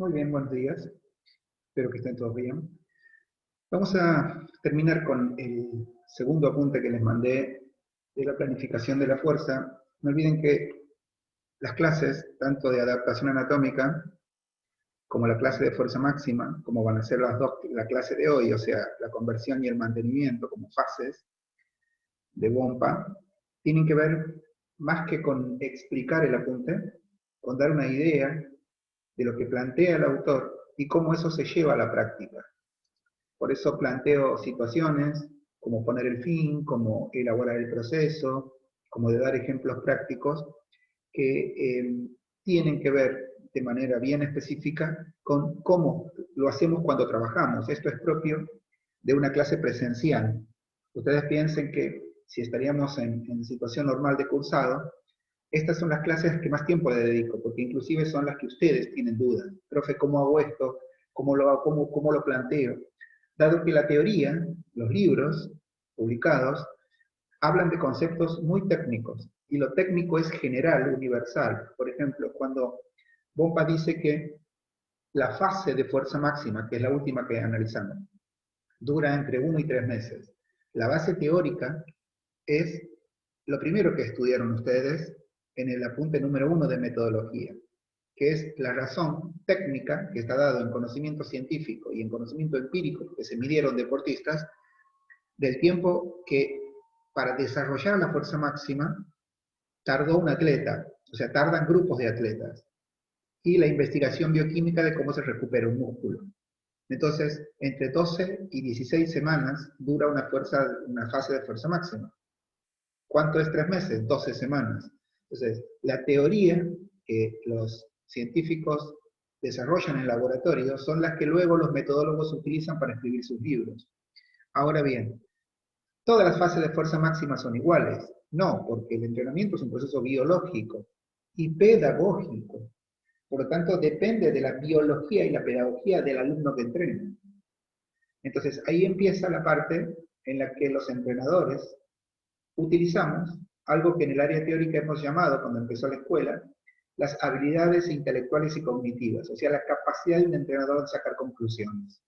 Muy bien, buenos días. Espero que estén todos bien. Vamos a terminar con el segundo apunte que les mandé de la planificación de la fuerza. No olviden que las clases, tanto de adaptación anatómica como la clase de fuerza máxima, como van a ser las dos, la clase de hoy, o sea, la conversión y el mantenimiento como fases de Wompa, tienen que ver más que con explicar el apunte, con dar una idea de lo que plantea el autor y cómo eso se lleva a la práctica. Por eso planteo situaciones como poner el fin, como elaborar el proceso, como de dar ejemplos prácticos que tienen que ver de manera bien específica con cómo lo hacemos cuando trabajamos. Esto es propio de una clase presencial. Ustedes piensen que si estaríamos en situación normal de cursado, estas son las clases que más tiempo le dedico, porque inclusive son las que ustedes tienen dudas. Profe, ¿cómo hago esto? ¿Cómo lo hago? ¿Cómo lo planteo? Dado que la teoría, los libros publicados, hablan de conceptos muy técnicos, y lo técnico es general, universal. Por ejemplo, cuando Bompa dice que la fase de fuerza máxima, que es la última que analizamos, dura entre 1 y 3 meses. La base teórica es lo primero que estudiaron ustedes en el apunte número 1 de metodología, que es la razón técnica que está dado en conocimiento científico y en conocimiento empírico que se midieron deportistas, del tiempo que para desarrollar la fuerza máxima tardó un atleta, o sea, tardan grupos de atletas, y la investigación bioquímica de cómo se recupera un músculo. Entonces, entre 12 y 16 semanas dura una fase de fuerza máxima. ¿Cuánto es 3 meses? 12 semanas. Entonces, la teoría que los científicos desarrollan en laboratorio son las que luego los metodólogos utilizan para escribir sus libros. Ahora bien, ¿todas las fases de fuerza máxima son iguales? No, porque el entrenamiento es un proceso biológico y pedagógico. Por lo tanto, depende de la biología y la pedagogía del alumno que entrena. Entonces, ahí empieza la parte en la que los entrenadores utilizamos algo que en el área teórica hemos llamado, cuando empezó la escuela, las habilidades intelectuales y cognitivas, o sea, la capacidad de un entrenador de sacar conclusiones.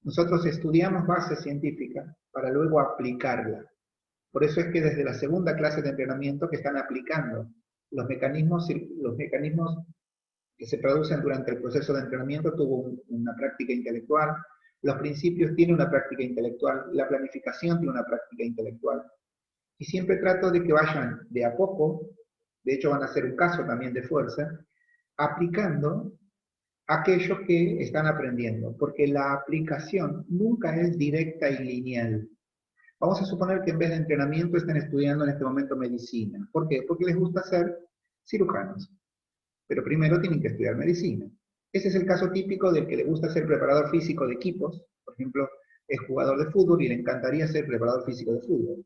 Nosotros estudiamos base científica para luego aplicarla. Por eso es que desde la segunda clase de entrenamiento que están aplicando los mecanismos que se producen durante el proceso de entrenamiento, tuvo una práctica intelectual, los principios tienen una práctica intelectual, la planificación tiene una práctica intelectual. Y siempre trato de que vayan de a poco, de hecho van a hacer un caso también de fuerza, aplicando aquello que están aprendiendo, porque la aplicación nunca es directa y lineal. Vamos a suponer que en vez de entrenamiento estén estudiando en este momento medicina. ¿Por qué? Porque les gusta ser cirujanos, pero primero tienen que estudiar medicina. Ese es el caso típico del que le gusta ser preparador físico de equipos, por ejemplo, es jugador de fútbol y le encantaría ser preparador físico de fútbol.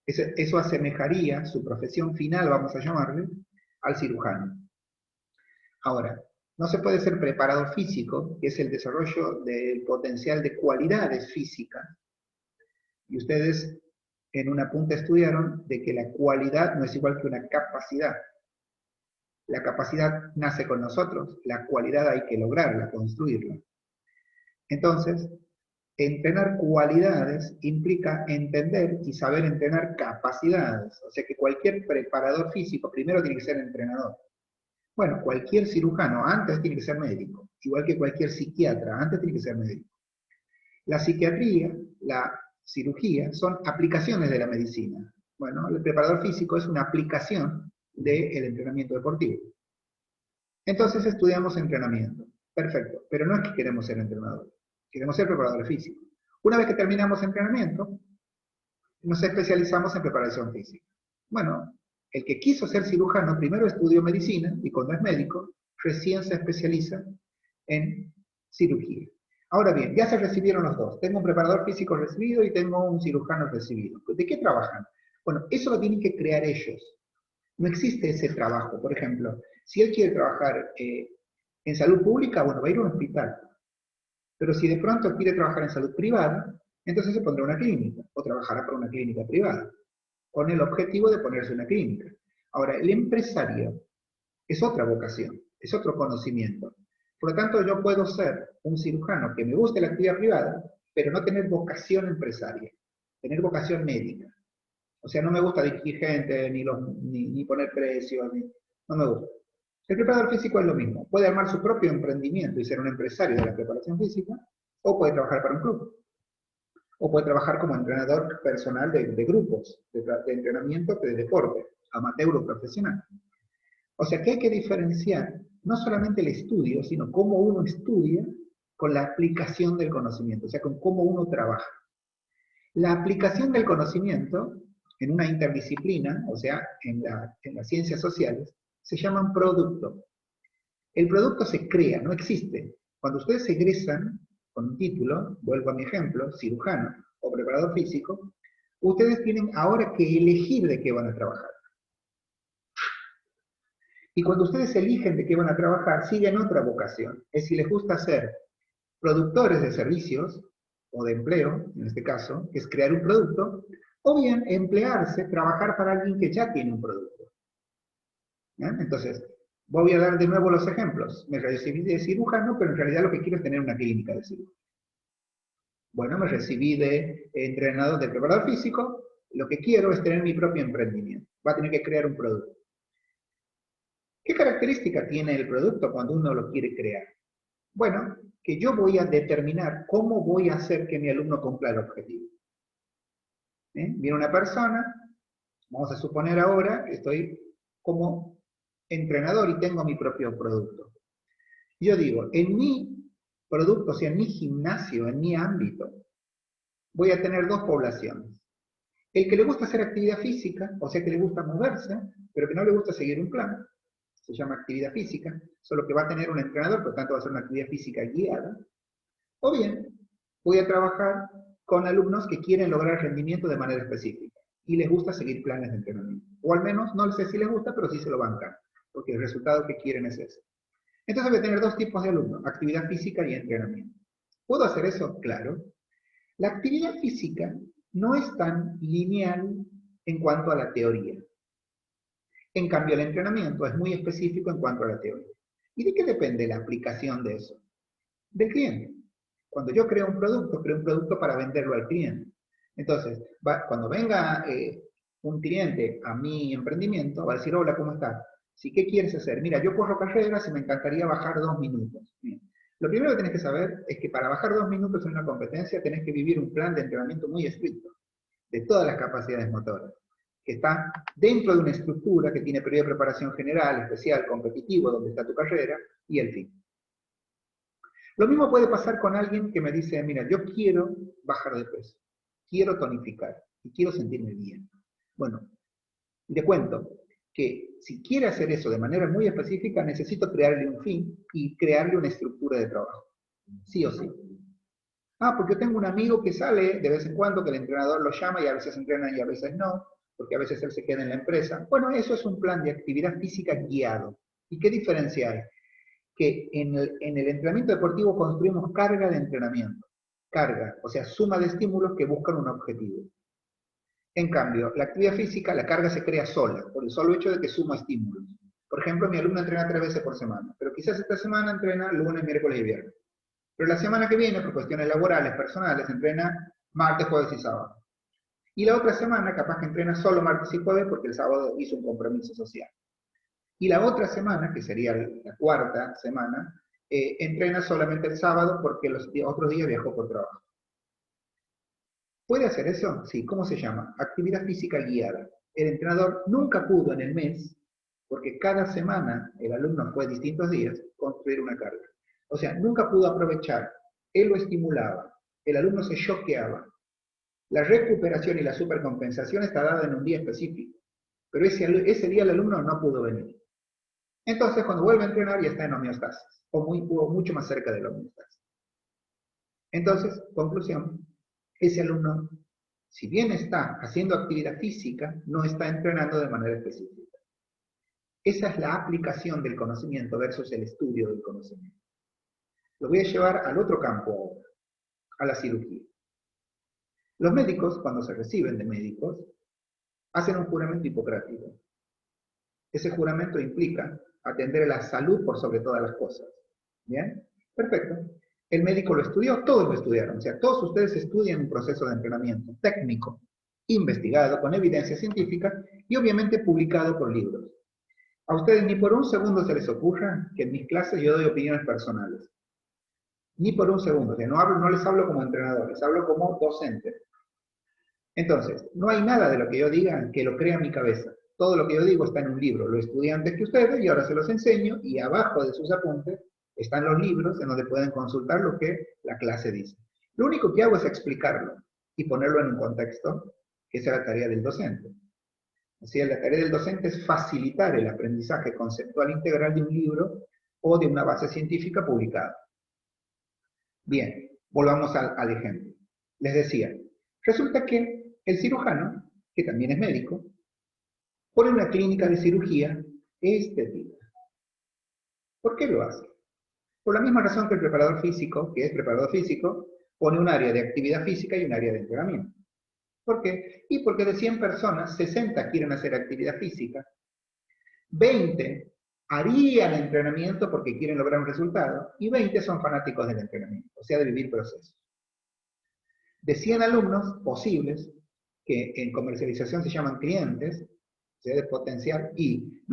Eso asemejaría su profesión final, vamos a llamarle, al cirujano. Ahora, no se puede ser preparador físico, que es el desarrollo del potencial de cualidades físicas, y ustedes en un apunte estudiaron de que la cualidad no es igual que una capacidad. La capacidad nace con nosotros, la cualidad hay que lograrla, construirla. Entonces, entrenar cualidades implica entender y saber entrenar capacidades. O sea que cualquier preparador físico primero tiene que ser entrenador. Bueno, cualquier cirujano antes tiene que ser médico, igual que cualquier psiquiatra antes tiene que ser médico. La psiquiatría, la cirugía, son aplicaciones de la medicina. Bueno, el preparador físico es una aplicación del entrenamiento deportivo. Entonces estudiamos entrenamiento. Perfecto, pero no es que queremos ser entrenadores, queremos ser preparadores físicos. Una vez que terminamos entrenamiento, nos especializamos en preparación física. Bueno, el que quiso ser cirujano primero estudió medicina y cuando es médico, recién se especializa en cirugía. Ahora bien, ya se recibieron los dos. Tengo un preparador físico recibido y tengo un cirujano recibido. ¿De qué trabajan? Bueno, eso lo tienen que crear ellos. No existe ese trabajo. Por ejemplo, si él quiere trabajar en salud pública, bueno, va a ir a un hospital. Pero si de pronto quiere trabajar en salud privada, entonces se pondrá una clínica o trabajará para una clínica privada, con el objetivo de ponerse una clínica. Ahora, el empresario es otra vocación, es otro conocimiento. Por lo tanto, yo puedo ser un cirujano que me guste la actividad privada, pero no tener vocación empresaria, tener vocación médica. O sea, no me gusta dirigir gente, ni poner precios, no me gusta. El preparador físico es lo mismo. Puede armar su propio emprendimiento y ser un empresario de la preparación física, o puede trabajar para un club, o puede trabajar como entrenador personal de grupos, de entrenamiento de deporte, amateur o profesional. O sea que hay que diferenciar no solamente el estudio, sino cómo uno estudia con la aplicación del conocimiento, o sea, con cómo uno trabaja. La aplicación del conocimiento en una interdisciplina, o sea, en las ciencias sociales, se llama un producto. El producto se crea, no existe. Cuando ustedes egresan con un título, vuelvo a mi ejemplo, cirujano o preparador físico, ustedes tienen ahora que elegir de qué van a trabajar. Y cuando ustedes eligen de qué van a trabajar, siguen otra vocación. Es si les gusta ser productores de servicios, o de empleo, en este caso, que es crear un producto, o bien emplearse, trabajar para alguien que ya tiene un producto. ¿Bien? Entonces, voy a dar de nuevo los ejemplos. Me recibí de cirujano, pero en realidad lo que quiero es tener una clínica de cirugía. Bueno, me recibí de entrenador de preparador físico, lo que quiero es tener mi propio emprendimiento. Va a tener que crear un producto. ¿Qué característica tiene el producto cuando uno lo quiere crear? Bueno, que yo voy a determinar cómo voy a hacer que mi alumno cumpla el objetivo. Viene una persona, vamos a suponer ahora que estoy como entrenador y tengo mi propio producto. Yo digo, en mi producto, o sea, en mi gimnasio, en mi ámbito, voy a tener dos poblaciones. El que le gusta hacer actividad física, o sea, que le gusta moverse, pero que no le gusta seguir un plan, se llama actividad física, solo que va a tener un entrenador, por tanto va a ser una actividad física guiada. O bien, voy a trabajar con alumnos que quieren lograr rendimiento de manera específica y les gusta seguir planes de entrenamiento. O al menos, no sé si les gusta, pero sí se lo bancan, porque el resultado que quieren es ese. Entonces voy a tener dos tipos de alumnos, actividad física y entrenamiento. ¿Puedo hacer eso? Claro. La actividad física no es tan lineal en cuanto a la teoría. En cambio, el entrenamiento es muy específico en cuanto a la teoría. ¿Y de qué depende la aplicación de eso? Del cliente. Cuando yo creo un producto para venderlo al cliente. Entonces, cuando venga un cliente a mi emprendimiento, va a decir, hola, ¿cómo estás? Sí, ¿qué quieres hacer? Mira, yo corro carreras y me encantaría bajar 2 minutos. Bien. Lo primero que tenés que saber es que para bajar 2 minutos en una competencia tenés que vivir un plan de entrenamiento muy estricto, de todas las capacidades motoras, que está dentro de una estructura que tiene periodo de preparación general, especial, competitivo, donde está tu carrera, y el fin. Lo mismo puede pasar con alguien que me dice, mira, yo quiero bajar de peso, quiero tonificar y quiero sentirme bien. Bueno, le cuento que si quiere hacer eso de manera muy específica, necesito crearle un fin y crearle una estructura de trabajo. Sí o sí. Ah, porque yo tengo un amigo que sale de vez en cuando, que el entrenador lo llama y a veces entrena y a veces no, porque a veces él se queda en la empresa. Bueno, eso es un plan de actividad física guiado. ¿Y qué diferencia hay? Que en el entrenamiento deportivo construimos carga de entrenamiento. Carga, o sea, suma de estímulos que buscan un objetivo. En cambio, la actividad física, la carga se crea sola, por el solo hecho de que suma estímulos. Por ejemplo, mi alumno entrena 3 veces por semana, pero quizás esta semana entrena lunes, miércoles y viernes. Pero la semana que viene, por cuestiones laborales, personales, entrena martes, jueves y sábado. Y la otra semana capaz que entrena solo martes y jueves porque el sábado hizo un compromiso social. Y la otra semana, que sería la cuarta semana, entrena solamente el sábado porque los otros días viajó por trabajo. ¿Puede hacer eso? Sí. ¿Cómo se llama? Actividad física guiada. El entrenador nunca pudo en el mes, porque cada semana el alumno fue distintos días, construir una carga. O sea, nunca pudo aprovechar. Él lo estimulaba. El alumno se choqueaba. La recuperación y la supercompensación está dada en un día específico. Pero ese día el alumno no pudo venir. Entonces, cuando vuelve a entrenar, ya está en homeostasis, o mucho más cerca de la homeostasis. Entonces, conclusión, ese alumno, si bien está haciendo actividad física, no está entrenando de manera específica. Esa es la aplicación del conocimiento versus el estudio del conocimiento. Lo voy a llevar al otro campo ahora, a la cirugía. Los médicos, cuando se reciben de médicos, hacen un juramento hipocrático. Ese juramento implica atender a la salud por sobre todas las cosas. ¿Bien? Perfecto. El médico lo estudió, todos lo estudiaron. O sea, todos ustedes estudian un proceso de entrenamiento técnico, investigado, con evidencia científica y obviamente publicado por libros. A ustedes ni por un segundo se les ocurra que en mis clases yo doy opiniones personales. Ni por un segundo. O sea, no les hablo como entrenador, les hablo como docente. Entonces, no hay nada de lo que yo diga que lo crea en mi cabeza. Todo lo que yo digo está en un libro. Lo estudié antes que ustedes y ahora se los enseño y abajo de sus apuntes están los libros en donde pueden consultar lo que la clase dice. Lo único que hago es explicarlo y ponerlo en un contexto, que esa es la tarea del docente. O sea, la tarea del docente es facilitar el aprendizaje conceptual integral de un libro o de una base científica publicada. Bien, volvamos al ejemplo. Les decía, resulta que el cirujano, que también es médico, pone una clínica de cirugía estética. ¿Por qué lo hace? Por la misma razón que el preparador físico, que es preparador físico, pone un área de actividad física y un área de entrenamiento. ¿Por qué? Y porque de 100 personas, 60 quieren hacer actividad física, 20 harían entrenamiento porque quieren lograr un resultado, y 20 son fanáticos del entrenamiento, o sea, de vivir procesos. De 100 alumnos posibles, que en comercialización se llaman clientes, o sea, de potencial, y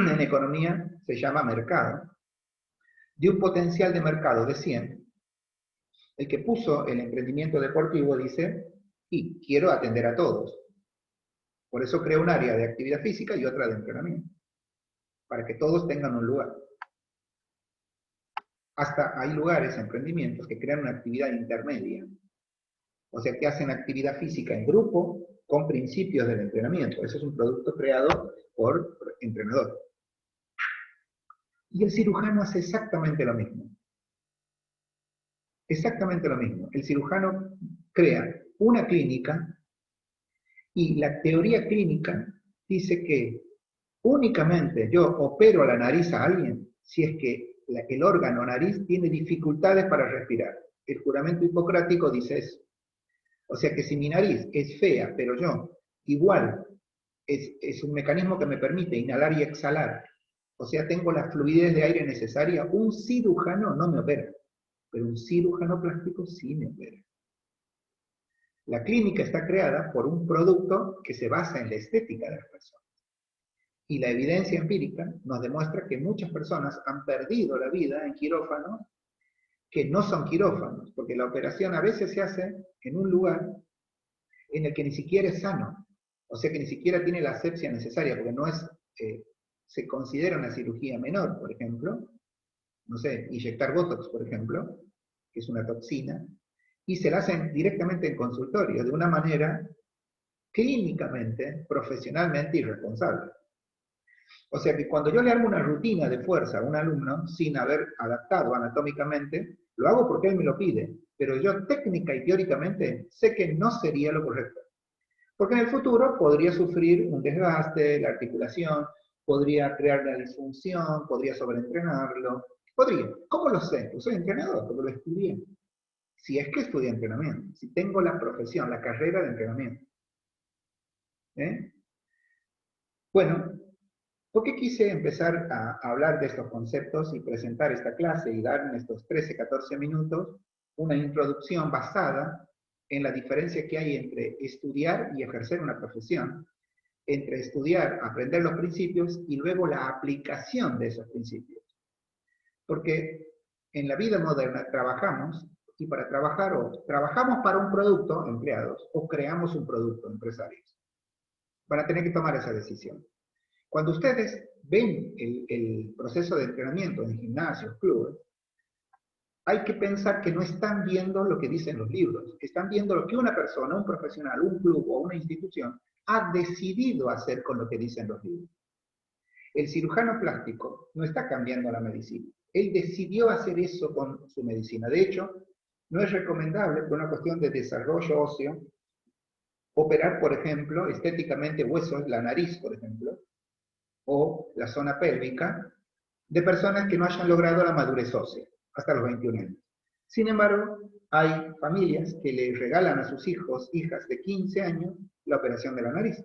en economía se llama mercado, de un potencial de mercado de 100, el que puso el emprendimiento deportivo dice, y quiero atender a todos. Por eso creo un área de actividad física y otra de entrenamiento, para que todos tengan un lugar. Hasta hay lugares, emprendimientos, que crean una actividad intermedia. O sea, que hacen actividad física en grupo con principios del entrenamiento. Eso es un producto creado por entrenador. Y el cirujano hace exactamente lo mismo. Exactamente lo mismo. El cirujano crea una clínica y la teoría clínica dice que únicamente yo opero a la nariz a alguien si es que el órgano nariz tiene dificultades para respirar. El juramento hipocrático dice eso. O sea que si mi nariz es fea, pero yo igual es un mecanismo que me permite inhalar y exhalar, o sea, tengo la fluidez de aire necesaria, un cirujano no me opera, pero un cirujano plástico sí me opera. La clínica está creada por un producto que se basa en la estética de las personas. Y la evidencia empírica nos demuestra que muchas personas han perdido la vida en quirófanos que no son quirófanos, porque la operación a veces se hace en un lugar en el que ni siquiera es sano, o sea que ni siquiera tiene la asepsia necesaria, porque no es, se considera una cirugía menor, por ejemplo, no sé, inyectar Botox, por ejemplo, que es una toxina, y se la hacen directamente en consultorio, de una manera clínicamente, profesionalmente irresponsable. O sea que cuando yo le hago una rutina de fuerza a un alumno, sin haber adaptado anatómicamente, lo hago porque él me lo pide, pero yo técnica y teóricamente sé que no sería lo correcto. Porque en el futuro podría sufrir un desgaste, la articulación, podría crear una disfunción, podría sobreentrenarlo, podría. ¿Cómo lo sé? Pues soy entrenador, porque lo estudié. Si es que estudié entrenamiento, si tengo la profesión, la carrera de entrenamiento. ¿Eh? Bueno, ¿por qué quise empezar a hablar de estos conceptos y presentar esta clase y dar en estos 13, 14 minutos una introducción basada en la diferencia que hay entre estudiar y ejercer una profesión, entre estudiar, aprender los principios y luego la aplicación de esos principios? Porque en la vida moderna trabajamos y para trabajar o trabajamos para un producto, empleados, o creamos un producto, empresarios. Van a tener que tomar esa decisión. Cuando ustedes ven el proceso de entrenamiento en gimnasios, clubes, hay que pensar que no están viendo lo que dicen los libros, están viendo lo que una persona, un profesional, un club o una institución ha decidido hacer con lo que dicen los libros. El cirujano plástico no está cambiando la medicina. Él decidió hacer eso con su medicina. De hecho, no es recomendable por una cuestión de desarrollo óseo operar, por ejemplo, estéticamente huesos, la nariz, por ejemplo, o la zona pélvica, de personas que no hayan logrado la madurez ósea hasta los 21 años. Sin embargo, hay familias que le regalan a sus hijos, hijas de 15 años, la operación de la nariz.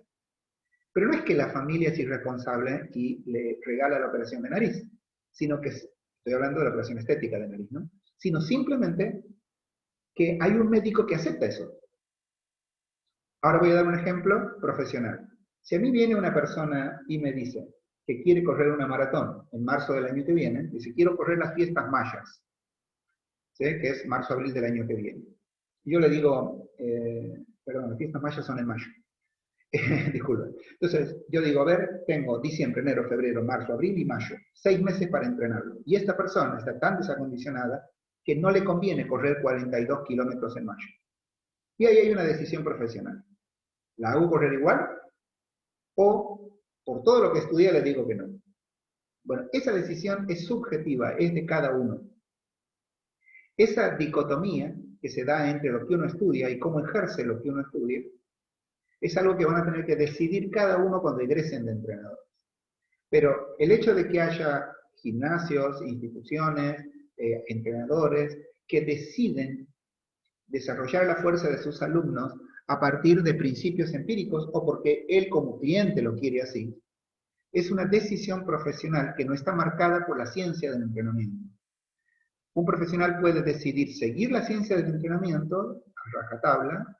Pero no es que la familia es irresponsable y le regala la operación de nariz, sino que estoy hablando de la operación estética de nariz, ¿no? Sino simplemente que hay un médico que acepta eso. Ahora voy a dar un ejemplo profesional. Si a mí viene una persona y me dice que quiere correr una maratón en marzo del año que viene, dice, quiero correr las fiestas mayas, ¿sí? Que es marzo-abril del año que viene. Y yo le digo, perdón, las fiestas mayas son en mayo. Disculpen. Entonces, yo digo, a ver, tengo diciembre, enero, febrero, marzo, abril y mayo. 6 meses para entrenarlo. Y esta persona está tan desacondicionada que no le conviene correr 42 kilómetros en mayo. Y ahí hay una decisión profesional. ¿La hago correr igual? ¿O por todo lo que estudié le digo que no? Bueno, esa decisión es subjetiva, es de cada uno. Esa dicotomía que se da entre lo que uno estudia y cómo ejerce lo que uno estudia, es algo que van a tener que decidir cada uno cuando egresen de entrenadores. Pero el hecho de que haya gimnasios, instituciones, entrenadores que deciden desarrollar la fuerza de sus alumnos a partir de principios empíricos o porque él como cliente lo quiere así, es una decisión profesional que no está marcada por la ciencia del entrenamiento. Un profesional puede decidir seguir la ciencia del entrenamiento, a rajatabla,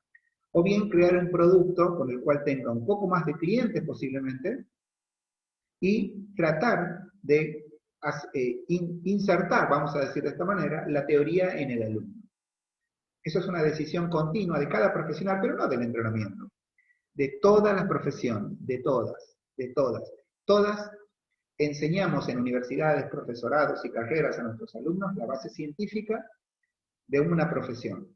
o bien crear un producto con el cual tenga un poco más de clientes posiblemente, y tratar de insertar, vamos a decir de esta manera, la teoría en el alumno. Eso es una decisión continua de cada profesional, pero no del entrenamiento, de todas las profesiones, de todas, de todas. Todas enseñamos en universidades, profesorados y carreras a nuestros alumnos la base científica de una profesión.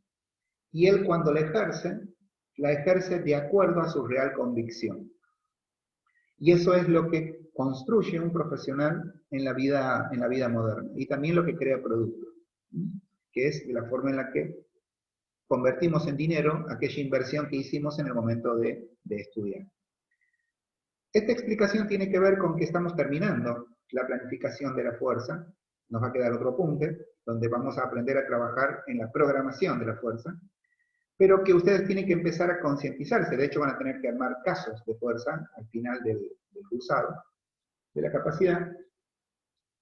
Y él cuando la ejerce de acuerdo a su real convicción. Y eso es lo que construye un profesional en la vida moderna. Y también lo que crea productos, que es la forma en la que convertimos en dinero aquella inversión que hicimos en el momento de estudiar. Esta explicación tiene que ver con que estamos terminando la planificación de la fuerza. Nos va a quedar otro punto, donde vamos a aprender a trabajar en la programación de la fuerza, pero que ustedes tienen que empezar a concientizarse. De hecho, van a tener que armar casos de fuerza al final del cursado, de la capacidad,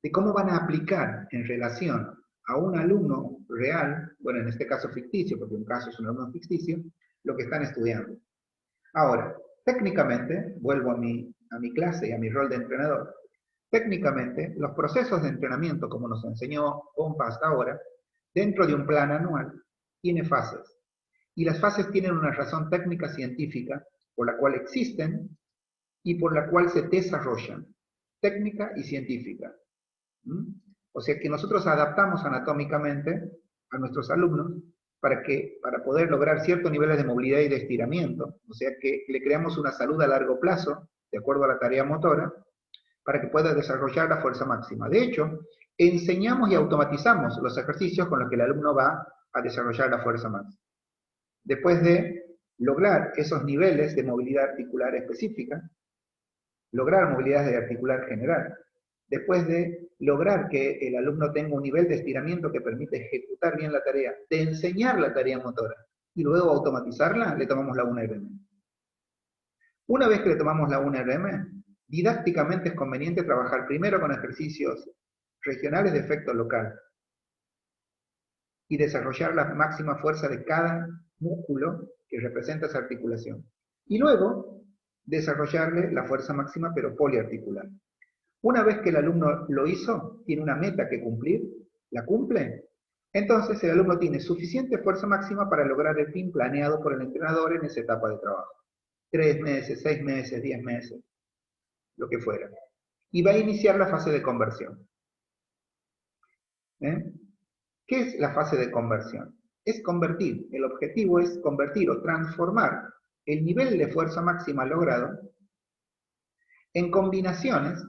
de cómo van a aplicar en relación a un alumno real, bueno, en este caso ficticio, porque un caso es un alumno ficticio, lo que están estudiando. Ahora, técnicamente, vuelvo a mi clase y a mi rol de entrenador, técnicamente, los procesos de entrenamiento, como nos enseñó Pompa hasta ahora, dentro de un plan anual, tiene fases. Y las fases tienen una razón técnica científica por la cual existen y por la cual se desarrollan, técnica y científica. O sea que nosotros adaptamos anatómicamente a nuestros alumnos para poder lograr ciertos niveles de movilidad y de estiramiento, o sea que le creamos una salud a largo plazo, de acuerdo a la tarea motora, para que pueda desarrollar la fuerza máxima. De hecho, enseñamos y automatizamos los ejercicios con los que el alumno va a desarrollar la fuerza máxima. Después de lograr esos niveles de movilidad articular específica, lograr movilidad articular general, después de lograr que el alumno tenga un nivel de estiramiento que permite ejecutar bien la tarea, de enseñar la tarea motora, y luego automatizarla, le tomamos la 1RM. Una vez que le tomamos la 1RM, didácticamente es conveniente trabajar primero con ejercicios regionales de efecto local y desarrollar la máxima fuerza de cada músculo que representa esa articulación. Y luego, desarrollarle la fuerza máxima pero poliarticular. Una vez que el alumno lo hizo, tiene una meta que cumplir, la cumple, entonces el alumno tiene suficiente fuerza máxima para lograr el fin planeado por el entrenador en esa etapa de trabajo. 3 meses, 6 meses, 10 meses, lo que fuera. Y va a iniciar la fase de conversión. ¿Qué es la fase de conversión? Es convertir, el objetivo es convertir o transformar el nivel de fuerza máxima logrado en combinaciones,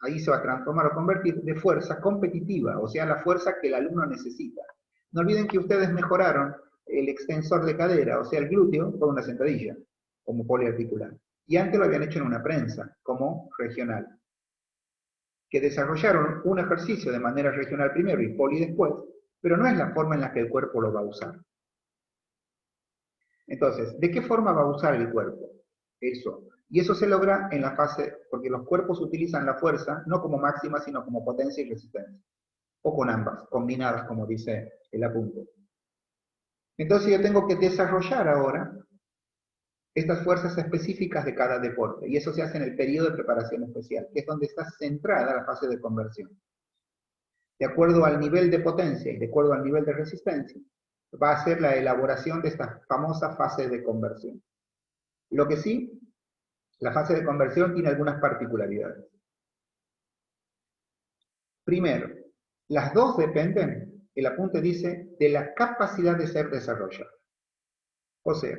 ahí se va a transformar o convertir, de fuerza competitiva, o sea, la fuerza que el alumno necesita. No olviden que ustedes mejoraron el extensor de cadera, o sea, el glúteo, con una sentadilla, como poliarticular. Y antes lo habían hecho en una prensa, como regional. Que desarrollaron un ejercicio de manera regional primero y poli después, pero no es la forma en la que el cuerpo lo va a usar. Entonces, ¿de qué forma va a usar el cuerpo? Eso. Y eso se logra en la fase, porque los cuerpos utilizan la fuerza no como máxima, sino como potencia y resistencia. o con ambas, combinadas, como dice el apunte. Entonces yo tengo que desarrollar ahora estas fuerzas específicas de cada deporte, y eso se hace en el periodo de preparación especial, que es donde está centrada la fase de conversión. De acuerdo al nivel de potencia y de acuerdo al nivel de resistencia, va a ser la elaboración de esta famosa fase de conversión. Lo que sí, la fase de conversión tiene algunas particularidades. Primero, las dos dependen, el apunte dice, de la capacidad de ser desarrollada. O sea,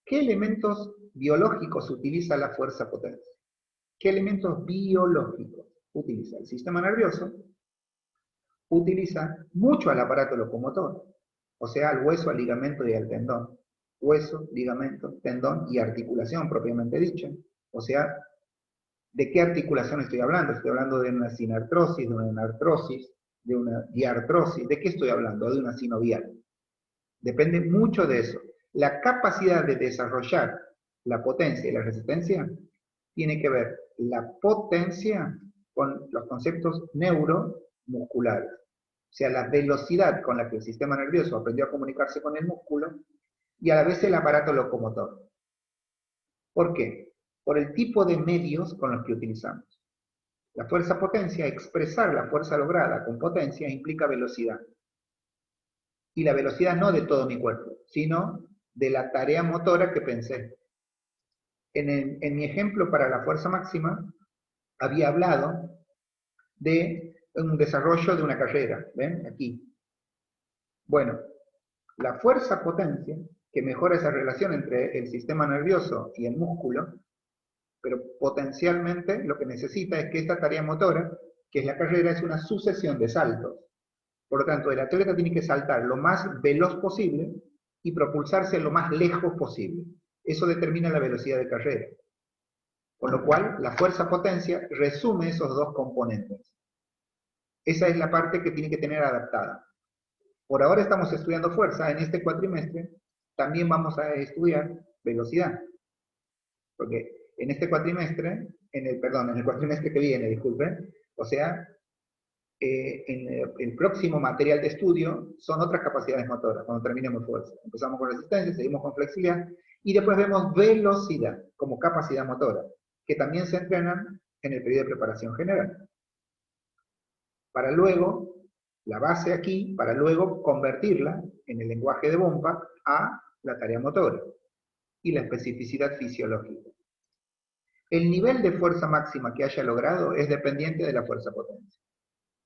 ¿qué elementos biológicos utiliza la fuerza potencia? ¿Qué elementos biológicos utiliza? El sistema nervioso utiliza mucho al aparato locomotor, o sea, al hueso, al ligamento y al tendón. Hueso, ligamento, tendón y articulación propiamente dicha. O sea, ¿de qué articulación estoy hablando? Estoy hablando de una sinartrosis, de una artrosis, de una diartrosis. ¿De qué estoy hablando? De una sinovial. Depende mucho de eso. La capacidad de desarrollar la potencia y la resistencia tiene que ver la potencia con los conceptos neuromusculares. O sea, la velocidad con la que el sistema nervioso aprendió a comunicarse con el músculo y a la vez el aparato locomotor. ¿Por qué? Por el tipo de medios con los que utilizamos. La fuerza potencia, expresar la fuerza lograda con potencia implica velocidad. Y la velocidad no de todo mi cuerpo, sino de la tarea motora que pensé. En mi ejemplo para la fuerza máxima, había hablado de un desarrollo de una carrera. ¿Ven? Aquí. Bueno, la fuerza potencia, que mejora esa relación entre el sistema nervioso y el músculo, pero potencialmente lo que necesita es que esta tarea motora, que es la carrera, es una sucesión de saltos. Por lo tanto, el atleta tiene que saltar lo más veloz posible y propulsarse lo más lejos posible. Eso determina la velocidad de carrera. Con lo cual, la fuerza-potencia resume esos dos componentes. Esa es la parte que tiene que tener adaptada. Por ahora estamos estudiando fuerza. En este cuatrimestre también vamos a estudiar velocidad. Porque en este cuatrimestre, en el cuatrimestre que viene, disculpen, o sea, en el próximo material de estudio son otras capacidades motoras, cuando terminemos fuerza. Empezamos con resistencia, seguimos con flexibilidad, y después vemos velocidad como capacidad motora, que también se entrenan en el periodo de preparación general. Para luego, la base aquí, para luego convertirla en el lenguaje de Bompa a la tarea motora y la especificidad fisiológica. El nivel de fuerza máxima que haya logrado es dependiente de la fuerza potencia.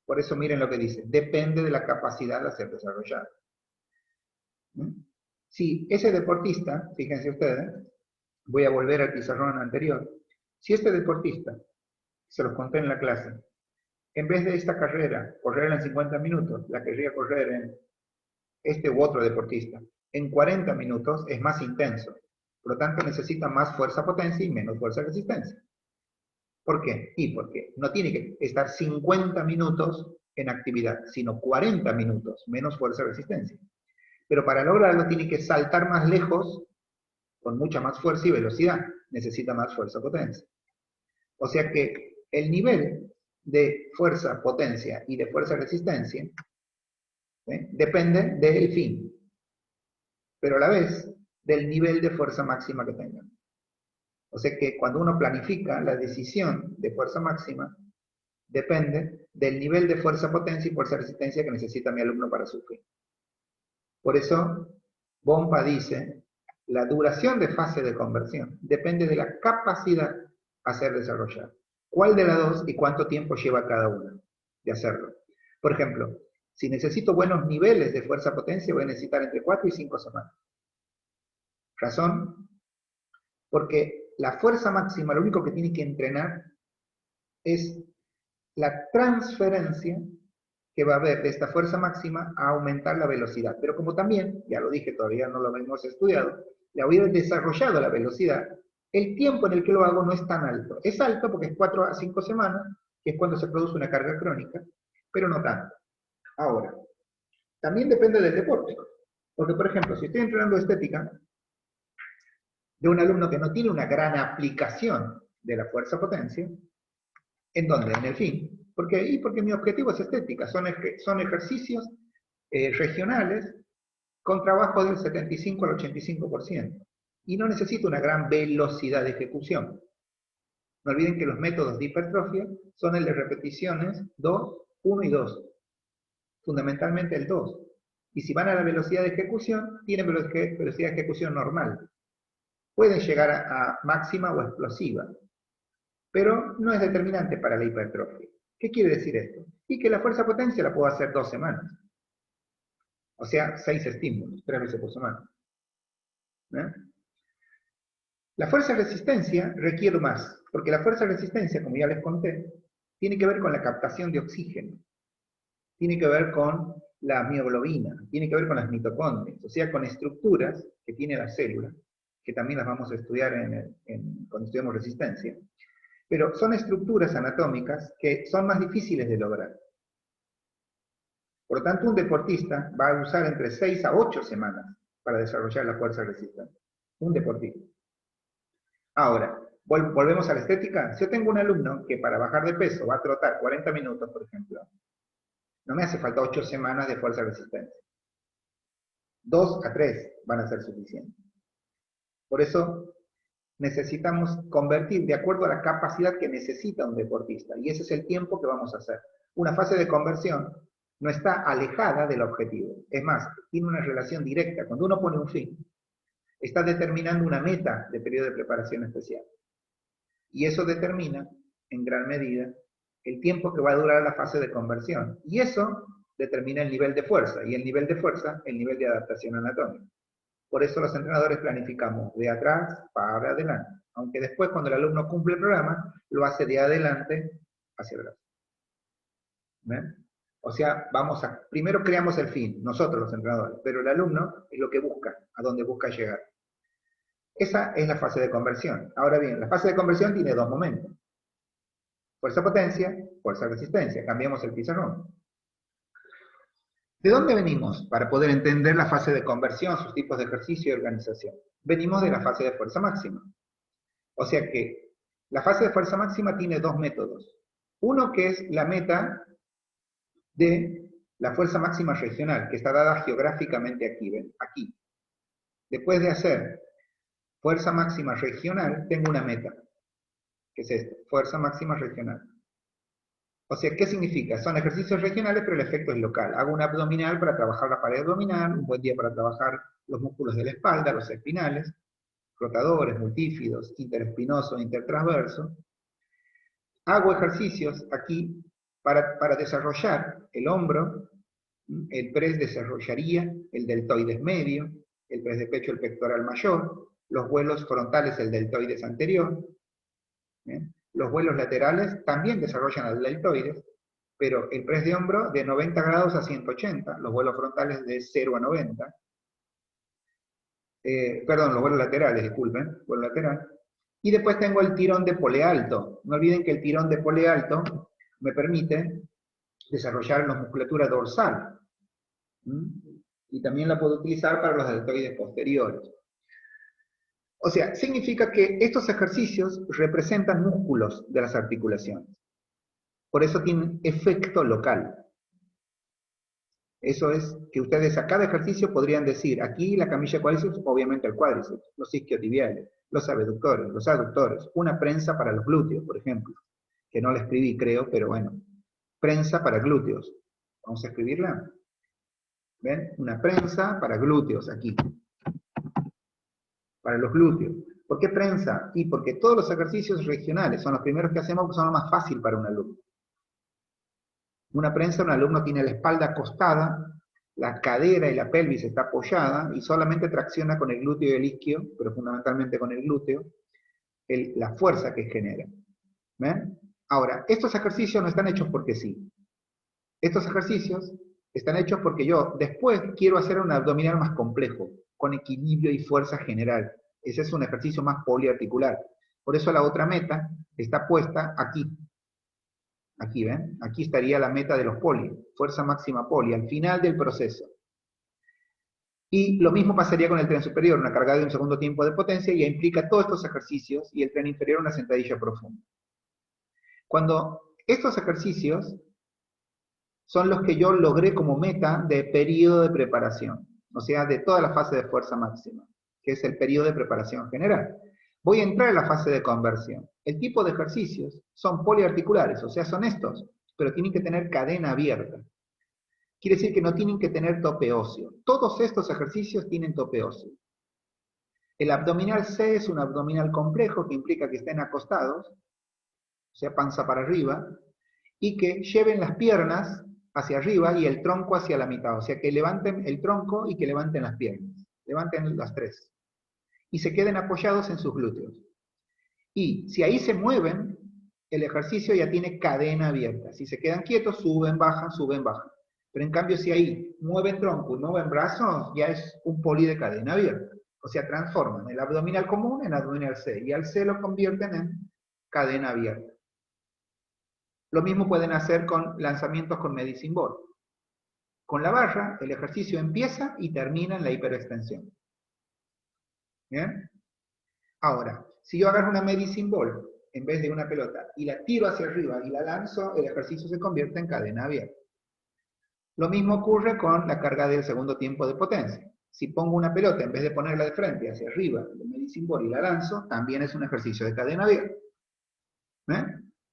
Por eso miren lo que dice, depende de la capacidad de ser desarrollada. Si ese deportista, fíjense ustedes, voy a volver al pizarrón anterior, si este deportista, se los conté en la clase, en vez de esta carrera, correrla en 50 minutos, la querría correr en este u otro deportista, en 40 minutos es más intenso. Por lo tanto, necesita más fuerza-potencia y menos fuerza-resistencia. ¿Por qué? Y porque no tiene que estar 50 minutos en actividad, sino 40 minutos, menos fuerza-resistencia. Pero para lograrlo tiene que saltar más lejos, con mucha más fuerza y velocidad. Necesita más fuerza-potencia. O sea que el nivel de fuerza-potencia y de fuerza-resistencia depende del fin, pero a la vez del nivel de fuerza máxima que tengan. O sea que cuando uno planifica la decisión de fuerza máxima, depende del nivel de fuerza-potencia y fuerza-resistencia que necesita mi alumno para su fin. Por eso, Bompa dice, la duración de fase de conversión depende de la capacidad a ser desarrollada. ¿Cuál de las dos y cuánto tiempo lleva cada una de hacerlo? Por ejemplo, si necesito buenos niveles de fuerza-potencia, voy a necesitar entre 4 y 5 semanas. ¿Razón? Porque la fuerza máxima, lo único que tiene que entrenar es la transferencia que va a haber de esta fuerza máxima a aumentar la velocidad. Pero como también, ya lo dije, todavía no lo hemos estudiado, le había desarrollado la velocidad, el tiempo en el que lo hago no es tan alto. Es alto porque es 4 a 5 semanas, que es cuando se produce una carga crónica, pero no tanto. Ahora, también depende del deporte. Porque, por ejemplo, si estoy entrenando estética de un alumno que no tiene una gran aplicación de la fuerza-potencia, ¿en dónde? En el fin. ¿Por qué? Y porque mi objetivo es estética, son ejercicios regionales con trabajo del 75 al 85%. Y no necesito una gran velocidad de ejecución. No olviden que los métodos de hipertrofia son el de repeticiones 2, 1 y 2. Fundamentalmente el 2. Y si van a la velocidad de ejecución, tienen velocidad de ejecución normal. Pueden llegar a máxima o explosiva, pero no es determinante para la hipertrofia. ¿Qué quiere decir esto? Y que la fuerza-potencia la puedo hacer 2 semanas. O sea, 6 estímulos, 3 veces por semana. ¿Eh? La fuerza-resistencia requiere más, porque la fuerza-resistencia, como ya les conté, tiene que ver con la captación de oxígeno, tiene que ver con la mioglobina, tiene que ver con las mitocondrias, o sea, con estructuras que tiene la célula, que también las vamos a estudiar cuando estudiamos resistencia, pero son estructuras anatómicas que son más difíciles de lograr. Por lo tanto, un deportista va a usar entre 6 a 8 semanas para desarrollar la fuerza resistente. Un deportista. Ahora, volvemos a la estética. Si yo tengo un alumno que para bajar de peso va a trotar 40 minutos, por ejemplo, no me hace falta 8 semanas de fuerza resistencia. 2 a 3 van a ser suficientes. Por eso necesitamos convertir de acuerdo a la capacidad que necesita un deportista. Y ese es el tiempo que vamos a hacer. Una fase de conversión no está alejada del objetivo. Es más, tiene una relación directa. Cuando uno pone un fin, está determinando una meta de periodo de preparación especial. Y eso determina, en gran medida, el tiempo que va a durar la fase de conversión. Y eso determina el nivel de fuerza. Y el nivel de fuerza, el nivel de adaptación anatómica. Por eso los entrenadores planificamos de atrás para adelante. Aunque después, cuando el alumno cumple el programa, lo hace de adelante hacia atrás. ¿Ven? O sea, primero creamos el fin, nosotros los entrenadores, pero el alumno es lo que busca, a dónde busca llegar. Esa es la fase de conversión. Ahora bien, la fase de conversión tiene 2 momentos. Fuerza-potencia, fuerza-resistencia. Cambiamos el pizarrón. ¿De dónde venimos para poder entender la fase de conversión, sus tipos de ejercicio y organización? Venimos de la fase de fuerza máxima. O sea que la fase de fuerza máxima tiene 2 métodos. Uno que es la meta de la fuerza máxima regional, que está dada geográficamente aquí, ¿ven? Aquí. Después de hacer fuerza máxima regional, tengo una meta, que es esta, fuerza máxima regional. O sea, ¿qué significa? Son ejercicios regionales, pero el efecto es local. Hago un abdominal para trabajar la pared abdominal, un buen día para trabajar los músculos de la espalda, los espinales, rotadores, multífidos, interespinoso, intertransverso. Hago ejercicios aquí para desarrollar el hombro, el press desarrollaría el deltoides medio, el press de pecho el pectoral mayor, los vuelos frontales el deltoides anterior, ¿bien? Los vuelos laterales también desarrollan el deltoides, pero el press de hombro de 90 grados a 180, los vuelos frontales de 0 a 90, perdón, los vuelos laterales, disculpen, vuelo lateral. Y después tengo el tirón de pole alto. No olviden que el tirón de pole alto me permite desarrollar la musculatura dorsal. Y también la puedo utilizar para los deltoides posteriores. O sea, significa que estos ejercicios representan músculos de las articulaciones. Por eso tienen efecto local. Eso es que ustedes a cada ejercicio podrían decir, aquí la camilla cuádriceps, obviamente el cuádriceps, los isquiotibiales, los abductores, los aductores, una prensa para los glúteos, por ejemplo, que no la escribí, creo, pero bueno, prensa para glúteos. Vamos a escribirla. ¿Ven? Una prensa para glúteos, aquí. Para los glúteos. ¿Por qué prensa? Y porque todos los ejercicios regionales son los primeros que hacemos, porque son los más fáciles para un alumno. Una prensa, un alumno tiene la espalda acostada, la cadera y la pelvis está apoyada y solamente tracciona con el glúteo y el isquio, pero fundamentalmente con el glúteo, la fuerza que genera. ¿Ven? Ahora, estos ejercicios no están hechos porque sí. Estos ejercicios están hechos porque yo después quiero hacer un abdominal más complejo, con equilibrio y fuerza general. Ese es un ejercicio más poliarticular. Por eso la otra meta está puesta aquí. Aquí, ¿ven? Aquí estaría la meta de los poli, fuerza máxima poli, al final del proceso. Y lo mismo pasaría con el tren superior, una carga de un segundo tiempo de potencia, y implica todos estos ejercicios, y el tren inferior una sentadilla profunda. Cuando Estos ejercicios son los que yo logré como meta de periodo de preparación, o sea, de toda la fase de fuerza máxima, que es el periodo de preparación general. Voy a entrar en la fase de conversión. El tipo de ejercicios son poliarticulares, o sea, son estos, pero tienen que tener cadena abierta. Quiere decir que no tienen que tener tope óseo. Todos estos ejercicios tienen tope óseo. El abdominal C es un abdominal complejo que implica que estén acostados, o sea, panza para arriba, y que lleven las piernas hacia arriba y el tronco hacia la mitad. O sea, que levanten el tronco y que levanten las piernas. Levanten las tres. Y se queden apoyados en sus glúteos. Y si ahí se mueven, el ejercicio ya tiene cadena abierta. Si se quedan quietos, suben, bajan, suben, bajan. Pero en cambio, si ahí mueven tronco y mueven brazos, ya es un poli de cadena abierta. O sea, transforman el abdominal común en abdominal C. Y al C lo convierten en cadena abierta. Lo mismo pueden hacer con lanzamientos con medicine ball. Con la barra, el ejercicio empieza y termina en la hiperextensión. ¿Bien? Ahora, si yo agarro una medicine ball en vez de una pelota y la tiro hacia arriba y la lanzo, el ejercicio se convierte en cadena abierta. Lo mismo ocurre con la carga del segundo tiempo de potencia. Si pongo una pelota en vez de ponerla de frente hacia arriba de medicine ball y la lanzo, también es un ejercicio de cadena abierta.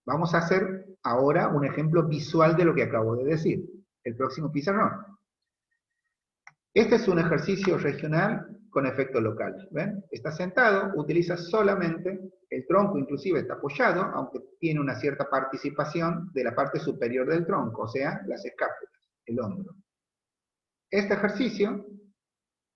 Vamos a hacer ahora un ejemplo visual de lo que acabo de decir. El próximo pizarrón. Este es un ejercicio regional con efecto local. ¿Ven? Está sentado, utiliza solamente el tronco, inclusive está apoyado, aunque tiene una cierta participación de la parte superior del tronco, o sea, las escápulas, el hombro. Este ejercicio,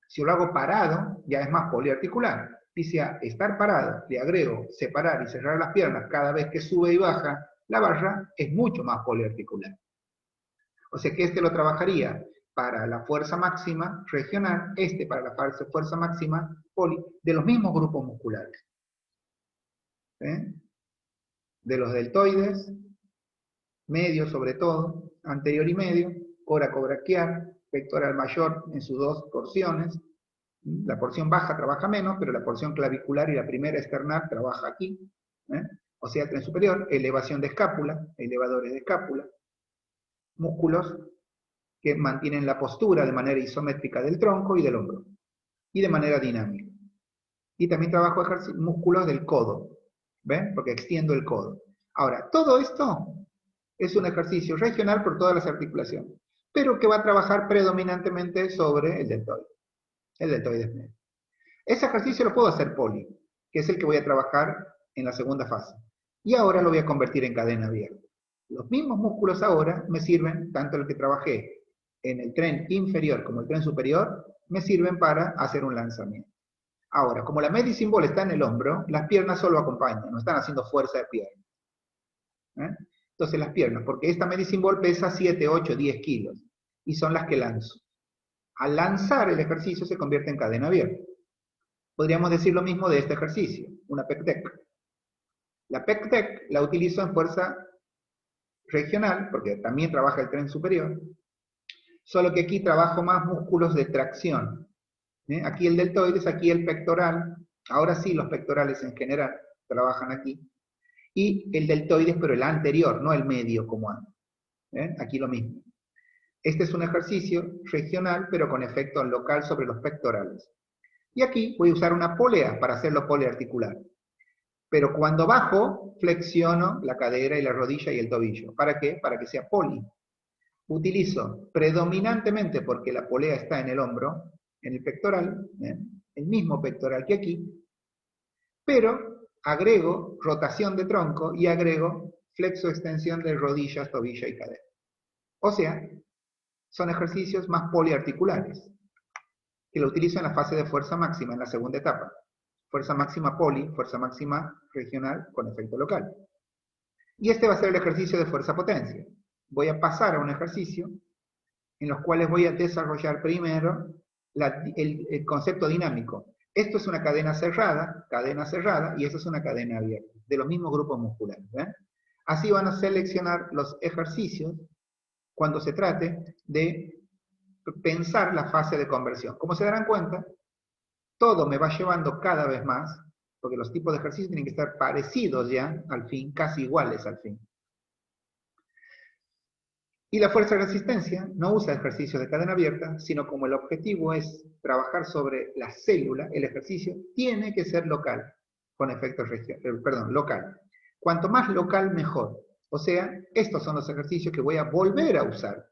si lo hago parado, ya es más poliarticular. Dice a estar parado, le agrego separar y cerrar las piernas cada vez que sube y baja la barra, es mucho más poliarticular. O sea que este lo trabajaría para la fuerza máxima regional, este para la fuerza máxima poli, de los mismos grupos musculares. De los deltoides, medio sobre todo, anterior y medio, coracobraquial, pectoral mayor en sus dos porciones. La porción baja trabaja menos, pero la porción clavicular y la primera esternal trabaja aquí. O sea, tren superior, elevación de escápula, elevadores de escápula, músculos que mantienen la postura de manera isométrica del tronco y del hombro, y de manera dinámica. Y también trabajo músculos del codo, ¿ven? Porque extiendo el codo. Ahora, todo esto es un ejercicio regional por todas las articulaciones, pero que va a trabajar predominantemente sobre el deltoides medio. Ese ejercicio lo puedo hacer poli, que es el que voy a trabajar en la segunda fase. Y ahora lo voy a convertir en cadena abierta. Los mismos músculos ahora me sirven, tanto el que trabajé en el tren inferior como el tren superior, me sirven para hacer un lanzamiento. Ahora, como la medicine ball está en el hombro, las piernas solo acompañan, no están haciendo fuerza de piernas. Entonces las piernas, porque esta medicine ball pesa 7, 8, 10 kilos, y son las que lanzo. Al lanzar el ejercicio se convierte en cadena abierta. Podríamos decir lo mismo de este ejercicio, una pec deck. La pec deck la utilizo en fuerza regional, porque también trabaja el tren superior, solo que aquí trabajo más músculos de tracción. Aquí el deltoides, aquí el pectoral, ahora sí los pectorales en general trabajan aquí, y el deltoides, pero el anterior, no el medio como antes. Aquí lo mismo. Este es un ejercicio regional, pero con efecto local sobre los pectorales. Y aquí voy a usar una polea para hacerlo poliarticular. Pero cuando bajo, flexiono la cadera y la rodilla y el tobillo. ¿Para qué? Para que sea poli. Utilizo predominantemente, porque la polea está en el hombro, en el pectoral, el mismo pectoral que aquí, pero agrego rotación de tronco y agrego flexo-extensión de rodillas, tobillo y cadera. O sea, son ejercicios más poliarticulares, que lo utilizo en la fase de fuerza máxima, en la segunda etapa. Fuerza máxima poli, fuerza máxima regional con efecto local. Y este va a ser el ejercicio de fuerza-potencia. Voy a pasar a un ejercicio en los cuales voy a desarrollar primero el concepto dinámico. Esto es una cadena cerrada, y esto es una cadena abierta, de los mismos grupos musculares. ¿Ven? Así van a seleccionar los ejercicios cuando se trate de pensar la fase de conversión. Como se darán cuenta, todo me va llevando cada vez más, porque los tipos de ejercicios tienen que estar parecidos ya al fin, casi iguales al fin. Y la fuerza de resistencia no usa ejercicios de cadena abierta, sino como el objetivo es trabajar sobre la célula, el ejercicio tiene que ser local, con efectos local. Cuanto más local, mejor. O sea, estos son los ejercicios que voy a volver a usar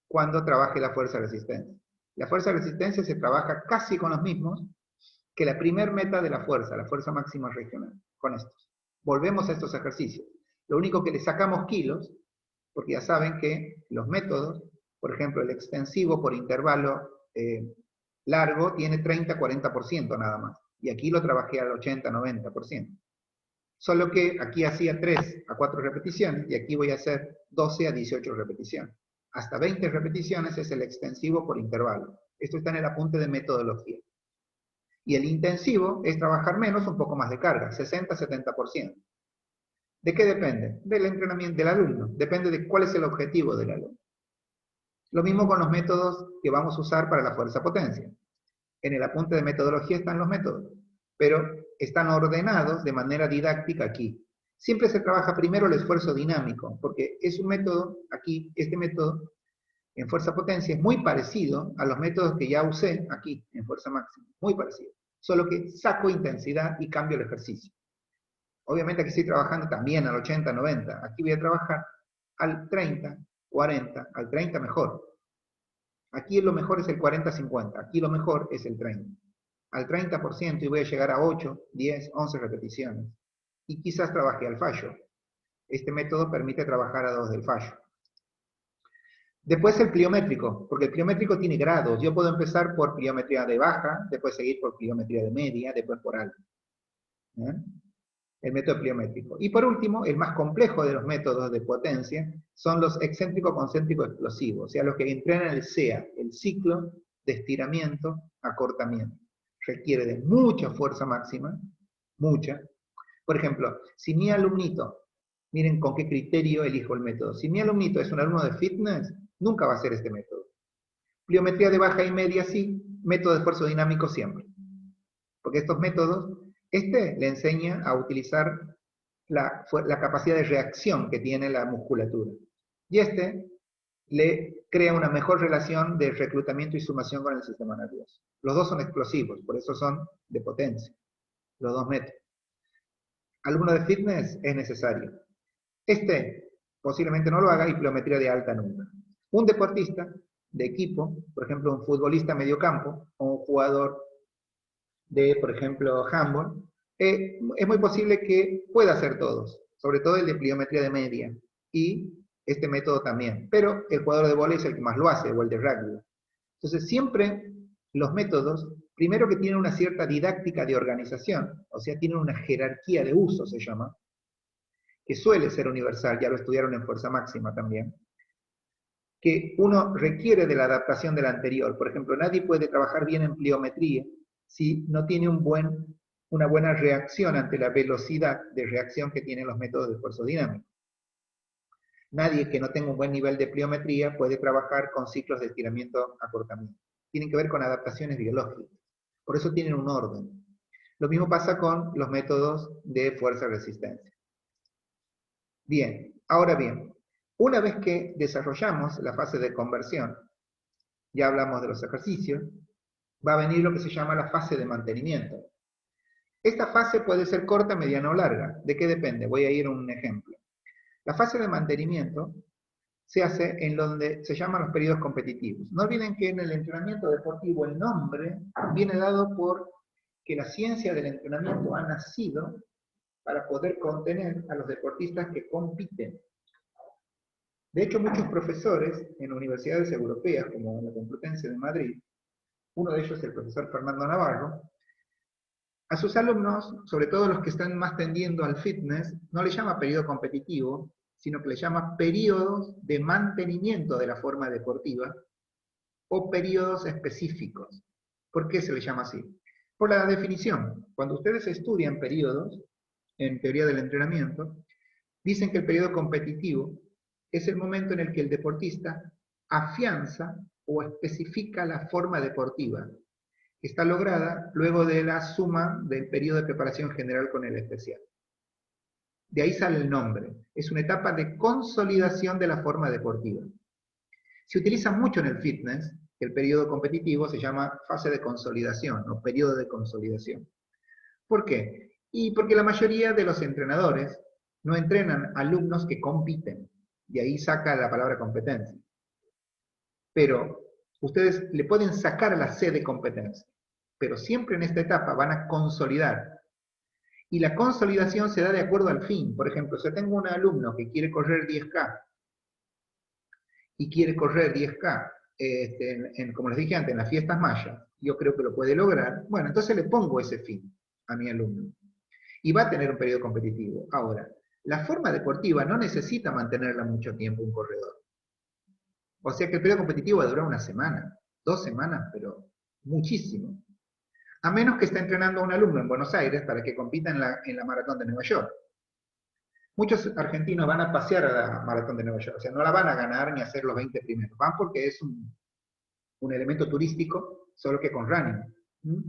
cuando trabaje la fuerza de resistencia. La fuerza de resistencia se trabaja casi con los mismos que la primer meta de la fuerza máxima regional, con estos. Volvemos a estos ejercicios. Lo único que le sacamos kilos, porque ya saben que los métodos, por ejemplo, el extensivo por intervalo largo tiene 30-40% nada más. Y aquí lo trabajé al 80-90%. Solo que aquí hacía 3 a 4 repeticiones y aquí voy a hacer 12 a 18 repeticiones. Hasta 20 repeticiones es el extensivo por intervalo. Esto está en el apunte de metodología. Y el intensivo es trabajar menos, un poco más de carga, 60-70%. ¿De qué depende? Del entrenamiento del alumno. Depende de cuál es el objetivo del alumno. Lo mismo con los métodos que vamos a usar para la fuerza-potencia. En el apunte de metodología están los métodos, pero están ordenados de manera didáctica aquí. Siempre se trabaja primero el esfuerzo dinámico, porque es un método, aquí, este método, en fuerza-potencia, es muy parecido a los métodos que ya usé aquí, en fuerza máxima. Muy parecido. Solo que saco intensidad y cambio el ejercicio. Obviamente aquí estoy trabajando también al 80-90. Aquí voy a trabajar al 30-40, al 30 mejor. Aquí lo mejor es el 40-50, aquí lo mejor es el 30. Al 30% y voy a llegar a 8, 10, 11 repeticiones. Y quizás trabaje al fallo. Este método permite trabajar a 2 del fallo. Después el pliométrico, porque el pliométrico tiene grados. Yo puedo empezar por pliometría de baja, después seguir por pliometría de media, después por alta. El método pliométrico. Y por último, el más complejo de los métodos de potencia son los excéntrico-concéntrico explosivos, o sea, los que entrenan el CEA, el ciclo de estiramiento, acortamiento. Requiere de mucha fuerza máxima, mucha. Por ejemplo, si mi alumnito, miren con qué criterio elijo el método, si mi alumnito es un alumno de fitness, nunca va a hacer este método. Pliometría de baja y media sí, método de esfuerzo dinámico siempre. Porque estos métodos, le enseña a utilizar la capacidad de reacción que tiene la musculatura. Y le crea una mejor relación de reclutamiento y sumación con el sistema nervioso. Los dos son explosivos, por eso son de potencia, los dos métodos. Alumno de fitness es necesario. Posiblemente no lo haga y pliometría de alta nunca. Un deportista de equipo, por ejemplo un futbolista mediocampo o un jugador de, por ejemplo, handball, es muy posible que pueda hacer todos, sobre todo el de pliometría de media, y este método también, pero el jugador de vóley es el que más lo hace, o el de rugby. Entonces, siempre los métodos, primero que tienen una cierta didáctica de organización, o sea, tienen una jerarquía de uso, se llama, que suele ser universal, ya lo estudiaron en fuerza máxima también, que uno requiere de la adaptación del anterior. Por ejemplo, nadie puede trabajar bien en pliometría si no tiene una buena reacción ante la velocidad de reacción que tienen los métodos de esfuerzo dinámico. Nadie que no tenga un buen nivel de pliometría puede trabajar con ciclos de estiramiento-acortamiento. Tienen que ver con adaptaciones biológicas. Por eso tienen un orden. Lo mismo pasa con los métodos de fuerza-resistencia. Bien, ahora bien, una vez que desarrollamos la fase de conversión, ya hablamos de los ejercicios, va a venir lo que se llama la fase de mantenimiento. Esta fase puede ser corta, mediana o larga. ¿De qué depende? Voy a ir a un ejemplo. La fase de mantenimiento se hace en donde se llaman los periodos competitivos. No olviden que en el entrenamiento deportivo el nombre viene dado por que la ciencia del entrenamiento ha nacido para poder contener a los deportistas que compiten. De hecho, muchos profesores en universidades europeas, como la Complutense de Madrid, uno de ellos el profesor Fernando Navarro, a sus alumnos, sobre todo los que están más tendiendo al fitness, no le llama periodo competitivo, sino que le llama periodos de mantenimiento de la forma deportiva o periodos específicos. ¿Por qué se le llama así? Por la definición. Cuando ustedes estudian periodos, en teoría del entrenamiento, dicen que el periodo competitivo es el momento en el que el deportista afianza o especifica la forma deportiva, que está lograda luego de la suma del periodo de preparación general con el especial. De ahí sale el nombre. Es una etapa de consolidación de la forma deportiva. Se utiliza mucho en el fitness. El periodo competitivo se llama fase de consolidación o periodo de consolidación. ¿Por qué? Y porque la mayoría de los entrenadores no entrenan alumnos que compiten. De ahí saca la palabra competencia. Pero ustedes le pueden sacar la C de competencia. Pero siempre en esta etapa van a consolidar. Y la consolidación se da de acuerdo al fin. Por ejemplo, si tengo un alumno que quiere correr 10K y quiere correr 10K, como les dije antes, en las fiestas mayas, yo creo que lo puede lograr, bueno, entonces le pongo ese fin a mi alumno. Y va a tener un periodo competitivo. Ahora, la forma deportiva no necesita mantenerla mucho tiempo un corredor. O sea que el periodo competitivo va a durar una semana, 2 semanas, pero muchísimo. A menos que esté entrenando a un alumno en Buenos Aires para que compita en la maratón de Nueva York. Muchos argentinos van a pasear a la maratón de Nueva York, o sea, no la van a ganar ni a ser los 20 primeros. Van porque es un elemento turístico, solo que con running.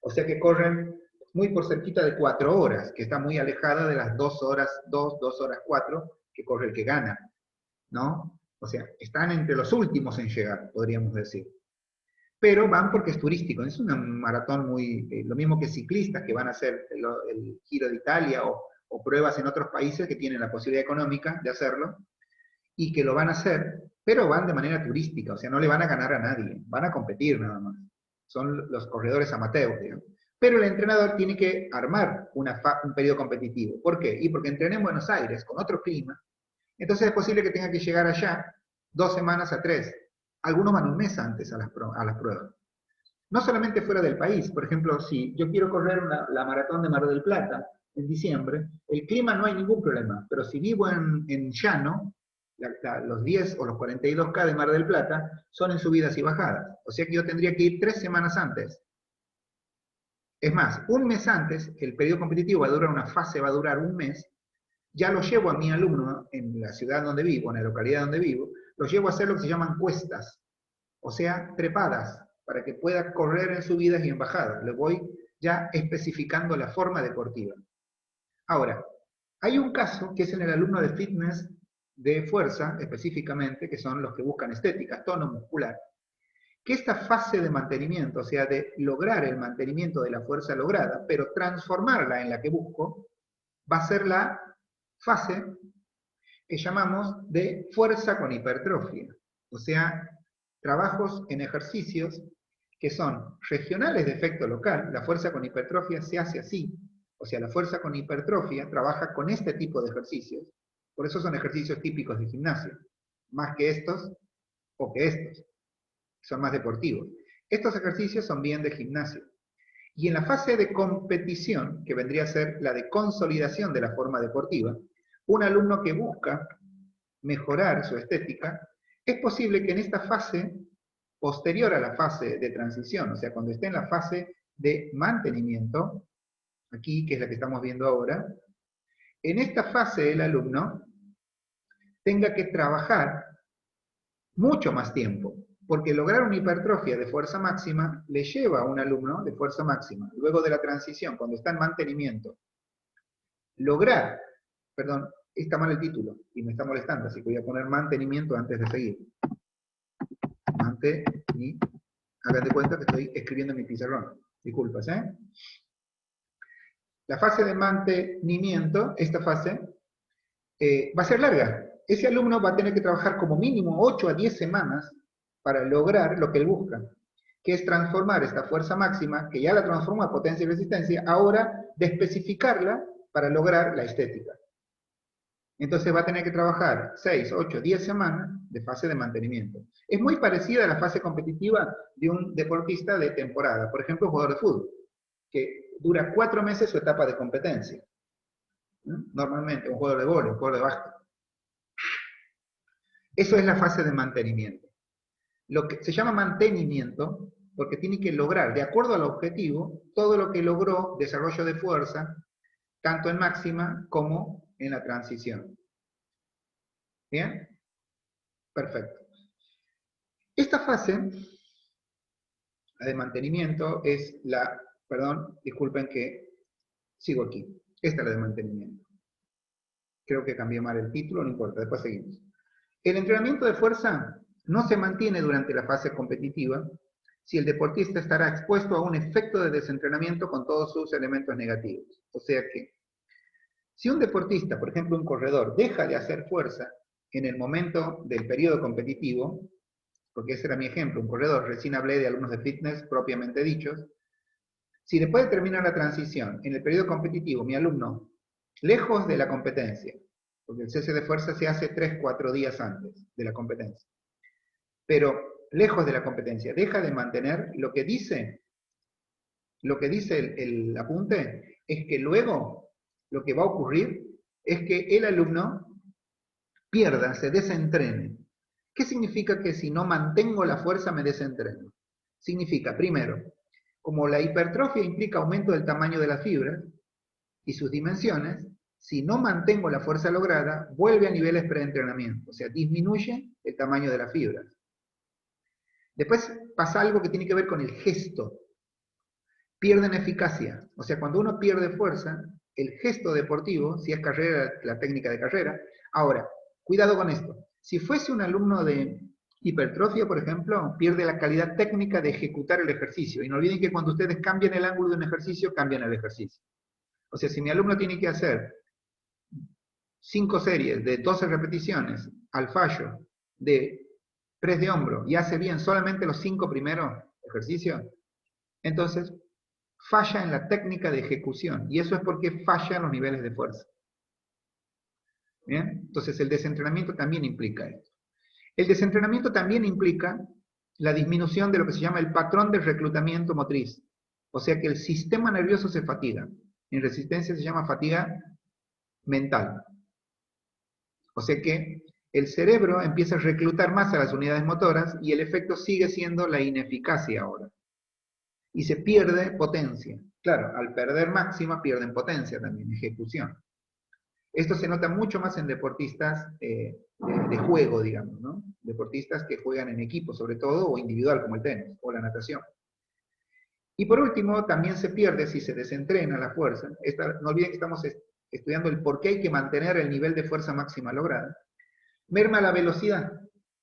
O sea que corren muy por cerquita de 4 horas, que está muy alejada de las 2 horas 4 que corre el que gana, ¿no? O sea, están entre los últimos en llegar, podríamos decir. Pero van porque es turístico, es una maratón muy, lo mismo que ciclistas que van a hacer el Giro de Italia o pruebas en otros países que tienen la posibilidad económica de hacerlo, y que lo van a hacer, pero van de manera turística, o sea, no le van a ganar a nadie, van a competir nada más. Son los corredores amateurs, digamos. Pero el entrenador tiene que armar un periodo competitivo. ¿Por qué? Y porque entrené en Buenos Aires, con otro clima, entonces es posible que tenga que llegar allá 2 semanas a 3. Algunos van un mes antes a las pruebas. No solamente fuera del país, por ejemplo, si yo quiero correr la maratón de Mar del Plata en diciembre, el clima no hay ningún problema, pero si vivo en llano, los 10 o los 42K de Mar del Plata son en subidas y bajadas. O sea que yo tendría que ir 3 semanas antes. Es más, un mes antes, el periodo competitivo va a durar una fase, va a durar un mes, ya lo llevo a mi alumno en la ciudad donde vivo, en la localidad donde vivo, lo llevo a hacer lo que se llaman cuestas, o sea, trepadas, para que pueda correr en subidas y en bajadas. Le voy ya especificando la forma deportiva. Ahora, hay un caso que es en el alumno de fitness de fuerza, específicamente, que son los que buscan estética, tono muscular, que esta fase de mantenimiento, o sea, de lograr el mantenimiento de la fuerza lograda, pero transformarla en la que busco, va a ser la fase que llamamos de fuerza con hipertrofia. O sea, trabajos en ejercicios que son regionales de efecto local. La fuerza con hipertrofia se hace así. O sea, la fuerza con hipertrofia trabaja con este tipo de ejercicios. Por eso son ejercicios típicos de gimnasio. Más que estos o que estos. Son más deportivos. Estos ejercicios son bien de gimnasio. Y en la fase de competición, que vendría a ser la de consolidación de la forma deportiva, un alumno que busca mejorar su estética, es posible que en esta fase, posterior a la fase de transición, o sea, cuando esté en la fase de mantenimiento, aquí, que es la que estamos viendo ahora, en esta fase el alumno tenga que trabajar mucho más tiempo, porque lograr una hipertrofia de fuerza máxima le lleva a un alumno de fuerza máxima, luego de la transición, cuando está en mantenimiento, lograr, perdón, está mal el título y me está molestando, así que voy a poner mantenimiento antes de seguir. Hagan de cuenta que estoy escribiendo en mi pizarrón. Disculpas, ¿eh? La fase de mantenimiento, esta fase, va a ser larga. Ese alumno va a tener que trabajar como mínimo 8 a 10 semanas para lograr lo que él busca, que es transformar esta fuerza máxima, que ya la transformó a potencia y resistencia, ahora de especificarla para lograr la estética. Entonces va a tener que trabajar 6, 8, 10 semanas de fase de mantenimiento. Es muy parecida a la fase competitiva de un deportista de temporada, por ejemplo, un jugador de fútbol, que dura 4 meses su etapa de competencia. Normalmente, un jugador de vóley, un jugador de básquet. Eso es la fase de mantenimiento. Lo que se llama mantenimiento porque tiene que lograr, de acuerdo al objetivo, todo lo que logró desarrollo de fuerza, tanto en máxima como en la transición. ¿Bien? Perfecto. Esta fase, la de mantenimiento, es la, perdón, disculpen que sigo aquí. Esta es la de mantenimiento. Creo que cambié mal el título, no importa, después seguimos. El entrenamiento de fuerza no se mantiene durante la fase competitiva si el deportista estará expuesto a un efecto de desentrenamiento con todos sus elementos negativos. O sea que, si un deportista, por ejemplo un corredor, deja de hacer fuerza en el momento del periodo competitivo, porque ese era mi ejemplo, un corredor, recién hablé de alumnos de fitness propiamente dichos, si después de terminar la transición, en el periodo competitivo, mi alumno, lejos de la competencia, porque el cese de fuerza se hace 3-4 días antes de la competencia, pero lejos de la competencia, deja de mantener lo que dice el apunte, es que luego lo que va a ocurrir es que el alumno pierda, se desentrene. ¿Qué significa que si no mantengo la fuerza me desentreno? Significa, primero, como la hipertrofia implica aumento del tamaño de las fibras y sus dimensiones, si no mantengo la fuerza lograda, vuelve a niveles preentrenamiento, o sea, disminuye el tamaño de las fibras. Después pasa algo que tiene que ver con el gesto. Pierden eficacia, o sea, cuando uno pierde fuerza, el gesto deportivo, si es carrera, la técnica de carrera. Ahora, cuidado con esto. Si fuese un alumno de hipertrofia, por ejemplo, pierde la calidad técnica de ejecutar el ejercicio. Y no olviden que cuando ustedes cambian el ángulo de un ejercicio, cambian el ejercicio. O sea, si mi alumno tiene que hacer 5 series de 12 repeticiones al fallo de press de hombro y hace bien solamente los 5 primeros ejercicios, entonces falla en la técnica de ejecución. Y eso es porque falla en los niveles de fuerza. ¿Bien? Entonces el desentrenamiento también implica esto. El desentrenamiento también implica la disminución de lo que se llama el patrón de reclutamiento motriz. O sea que el sistema nervioso se fatiga. En resistencia se llama fatiga mental. O sea que el cerebro empieza a reclutar más a las unidades motoras y el efecto sigue siendo la ineficacia ahora. Y se pierde potencia. Claro, al perder máxima pierden potencia también, ejecución. Esto se nota mucho más en deportistas de juego, digamos, ¿no? Deportistas que juegan en equipo, sobre todo, o individual, como el tenis o la natación. Y por último, también se pierde si se desentrena la fuerza. No olviden que estamos estudiando el por qué hay que mantener el nivel de fuerza máxima lograda. Merma la velocidad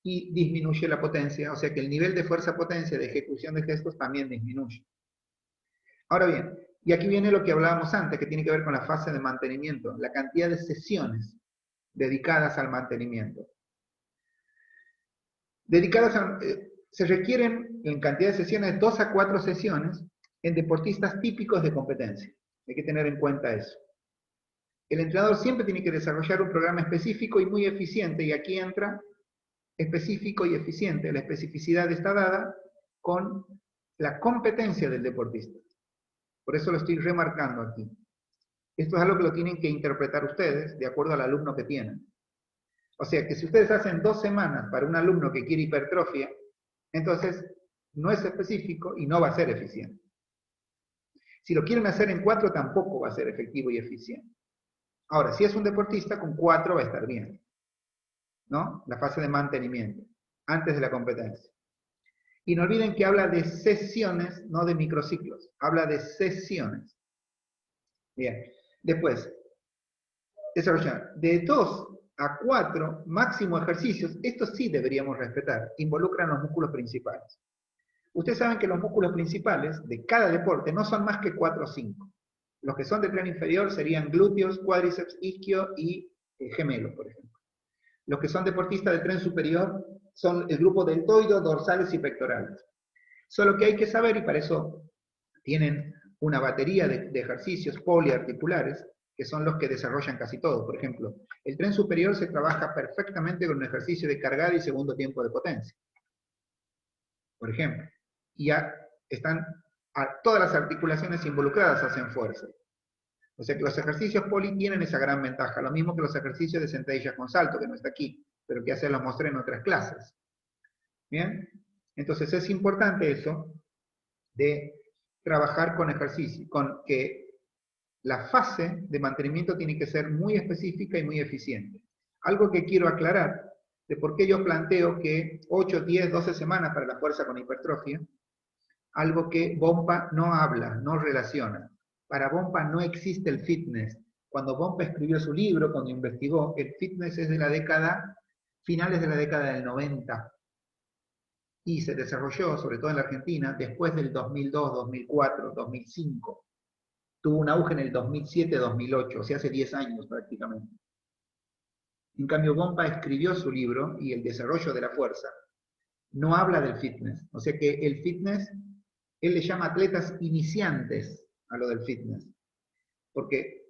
y disminuye la potencia, o sea que el nivel de fuerza-potencia de ejecución de gestos también disminuye. Ahora bien, y aquí viene lo que hablábamos antes, que tiene que ver con la fase de mantenimiento, la cantidad de sesiones dedicadas al mantenimiento. Se requieren en cantidad de sesiones 2 a 4 sesiones en deportistas típicos de competencia. Hay que tener en cuenta eso. El entrenador siempre tiene que desarrollar un programa específico y muy eficiente, y aquí entra específico y eficiente. La especificidad está dada con la competencia del deportista. Por eso lo estoy remarcando aquí. Esto es algo que lo tienen que interpretar ustedes de acuerdo al alumno que tienen. O sea que si ustedes hacen 2 semanas para un alumno que quiere hipertrofia, entonces no es específico y no va a ser eficiente. Si lo quieren hacer en 4, tampoco va a ser efectivo y eficiente. Ahora, si es un deportista, con 4 va a estar bien, ¿no? La fase de mantenimiento, antes de la competencia. Y no olviden que habla de sesiones, no de microciclos. Habla de sesiones. Bien. Después, desarrollar de 2 a 4 máximo ejercicios. Estos sí deberíamos respetar. Involucran los músculos principales. Ustedes saben que los músculos principales de cada deporte no son más que 4 o 5. Los que son de plano inferior serían glúteos, cuádriceps, isquio y gemelos, por ejemplo. Los que son deportistas de tren superior son el grupo deltoides, dorsales y pectorales. Solo que hay que saber, y para eso tienen una batería de ejercicios poliarticulares, que son los que desarrollan casi todo. Por ejemplo, el tren superior se trabaja perfectamente con un ejercicio de cargada y segundo tiempo de potencia. Por ejemplo. Y ya están todas las articulaciones involucradas hacen fuerza. O sea que los ejercicios poli tienen esa gran ventaja, lo mismo que los ejercicios de sentadillas con salto, que no está aquí, pero que ya se los mostré en otras clases. ¿Bien? Entonces es importante eso de trabajar con ejercicio, con que la fase de mantenimiento tiene que ser muy específica y muy eficiente. Algo que quiero aclarar, de por qué yo planteo que 8, 10, 12 semanas para la fuerza con hipertrofia, algo que Bompa no habla, no relaciona. Para Bompa no existe el fitness, Cuando Bompa escribió su libro, cuando investigó, el fitness es de la década, finales de la década del 90, y se desarrolló, sobre todo en la Argentina, después del 2002, 2004, 2005. Tuvo un auge en el 2007, 2008, o sea, hace 10 años prácticamente. En cambio, Bompa escribió su libro y el desarrollo de la fuerza no habla del fitness. O sea que el fitness, él le llama atletas iniciantes a lo del fitness. Porque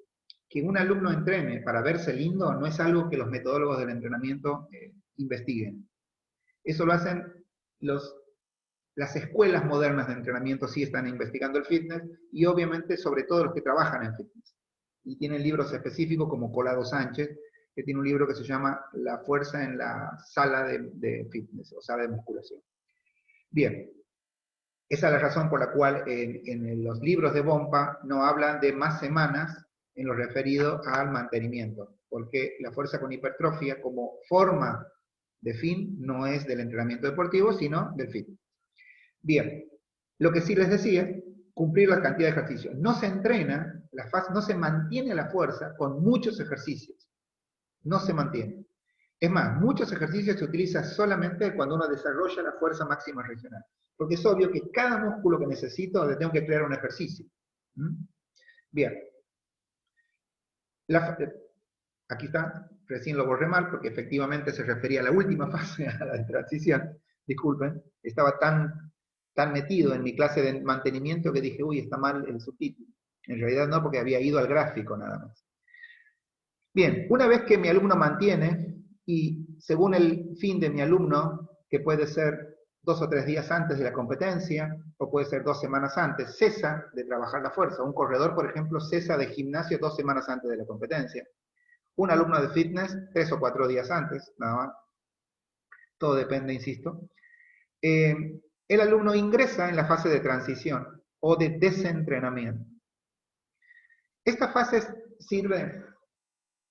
que un alumno entrene para verse lindo no es algo que los metodólogos del entrenamiento investiguen. Eso lo hacen las escuelas modernas de entrenamiento, sí están investigando el fitness, y obviamente sobre todo los que trabajan en fitness. Y tienen libros específicos como Colado Sánchez, que tiene un libro que se llama La fuerza en la sala de fitness, o sala de musculación. Bien, esa es la razón por la cual en los libros de Bompa no hablan de más semanas en lo referido al mantenimiento, porque la fuerza con hipertrofia como forma de fin no es del entrenamiento deportivo, sino del fitness. Bien, lo que sí les decía, cumplir la cantidad de ejercicios. No se entrena, no se mantiene la fuerza con muchos ejercicios. No se mantiene. Es más, muchos ejercicios se utilizan solamente cuando uno desarrolla la fuerza máxima regional. Porque es obvio que cada músculo que necesito le tengo que crear un ejercicio. Bien. Aquí está, recién lo borré mal porque efectivamente se refería a la última fase, a la de transición. Disculpen, estaba tan metido en mi clase de mantenimiento que dije, uy, está mal el subtítulo. En realidad no, porque había ido al gráfico nada más. Bien, una vez que mi alumno mantiene, y según el fin de mi alumno, que puede ser 2 o 3 días antes de la competencia, o puede ser 2 semanas antes, cesa de trabajar la fuerza. Un corredor, por ejemplo, cesa de gimnasio 2 semanas antes de la competencia. Un alumno de fitness, 3 o 4 días antes, nada más. Todo depende, insisto. El alumno ingresa en la fase de transición o de desentrenamiento. Esta fase sirve,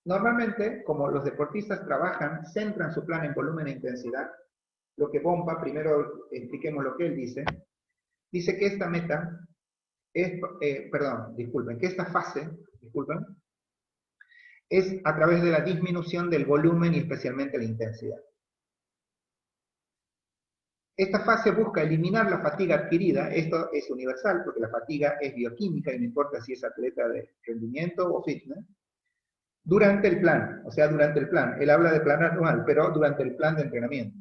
normalmente, como los deportistas trabajan, centran su plan en volumen e intensidad. Lo que Bompa, primero expliquemos lo que él dice. Dice que esta meta es, que esta fase, es a través de la disminución del volumen y especialmente la intensidad. Esta fase busca eliminar la fatiga adquirida, esto es universal porque la fatiga es bioquímica y no importa si es atleta de rendimiento o fitness, durante el plan, o sea, durante el plan. Él habla de plan anual, pero durante el plan de entrenamiento.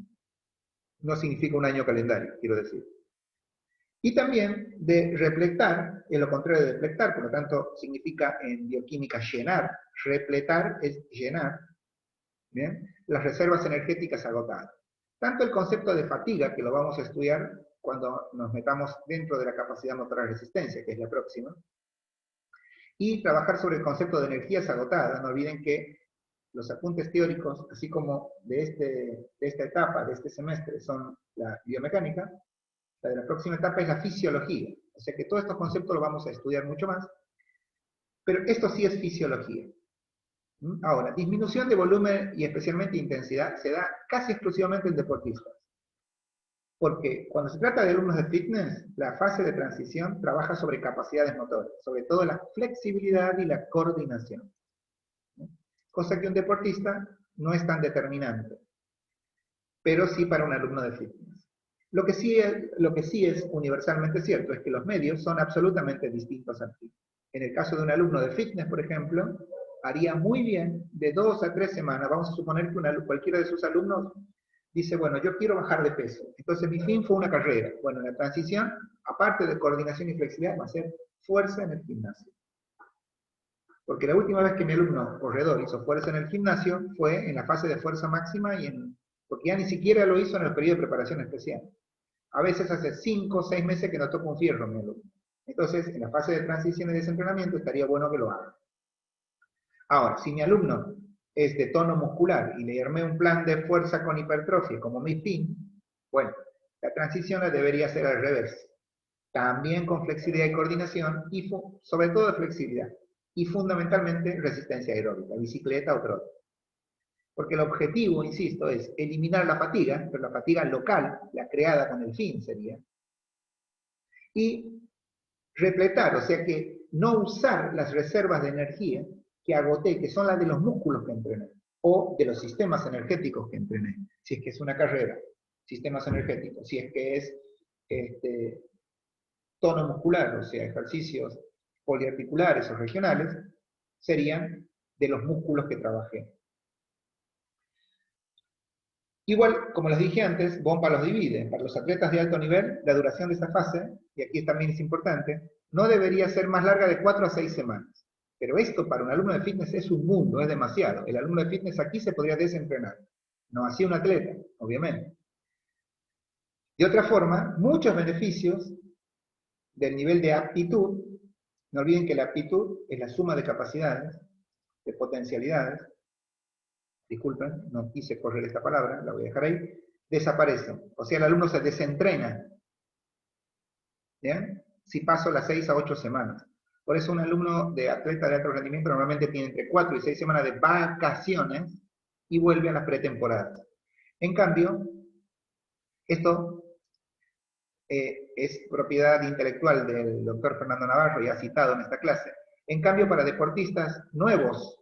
No significa un año calendario, quiero decir. Y también de repletar, es lo contrario de depletar, por lo tanto significa en bioquímica llenar, repletar es llenar, ¿bien? Las reservas energéticas agotadas. Tanto el concepto de fatiga, que lo vamos a estudiar cuando nos metamos dentro de la capacidad motora de resistencia, que es la próxima, y trabajar sobre el concepto de energías agotadas. No olviden que los apuntes teóricos, así como de esta etapa, de este semestre, son la biomecánica, la de la próxima etapa es la fisiología. O sea que todos estos conceptos los vamos a estudiar mucho más, pero esto sí es fisiología. Ahora, disminución de volumen y especialmente intensidad se da casi exclusivamente en deportistas. Porque cuando se trata de alumnos de fitness, la fase de transición trabaja sobre capacidades motoras, sobre todo la flexibilidad y la coordinación. Cosa que un deportista no es tan determinante, pero sí para un alumno de fitness. Lo que sí es universalmente cierto es que los medios son absolutamente distintos a ti. En el caso de un alumno de fitness, por ejemplo, haría muy bien de 2 a 3 semanas. Vamos a suponer que cualquiera de sus alumnos dice, bueno, yo quiero bajar de peso. Entonces mi fin fue una carrera. Bueno, la transición, aparte de coordinación y flexibilidad, va a ser fuerza en el gimnasio. Porque la última vez que mi alumno corredor hizo fuerza en el gimnasio fue en la fase de fuerza máxima porque ya ni siquiera lo hizo en el periodo de preparación especial. A veces hace 5 o 6 meses que no toca un fierro mi alumno. Entonces, en la fase de transición y desentrenamiento estaría bueno que lo haga. Ahora, si mi alumno es de tono muscular y le armé un plan de fuerza con hipertrofia como mi fin, bueno, la transición la debería ser al revés. También con flexibilidad y coordinación, y sobre todo flexibilidad. Y fundamentalmente resistencia aeróbica, bicicleta o trote. Porque el objetivo, insisto, es eliminar la fatiga, pero la fatiga local, la creada con el fin sería, y repletar, o sea que no usar las reservas de energía que agoté, que son las de los músculos que entrené, o de los sistemas energéticos que entrené, si es que es una carrera, sistemas energéticos, si es que es tono muscular, o sea, ejercicios poliarticulares o regionales, serían de los músculos que trabajé. Igual, como les dije antes, Bompa los divide. Para los atletas de alto nivel, la duración de esa fase, y aquí también es importante, no debería ser más larga de 4 a 6 semanas. Pero esto para un alumno de fitness es un mundo, es demasiado. El alumno de fitness aquí se podría desentrenar. No así un atleta, obviamente. De otra forma, muchos beneficios del nivel de aptitud, no olviden que la aptitud es la suma de capacidades, de potencialidades, disculpen, no quise correr esta palabra, la voy a dejar ahí, desaparecen. O sea, el alumno se desentrena, ¿bien? Si paso las 6 a 8 semanas. Por eso un alumno de atleta de alto rendimiento normalmente tiene entre 4 y 6 semanas de vacaciones y vuelve a las pretemporadas. En cambio, esto es propiedad intelectual del doctor Fernando Navarro, ya citado en esta clase. En cambio, para deportistas nuevos,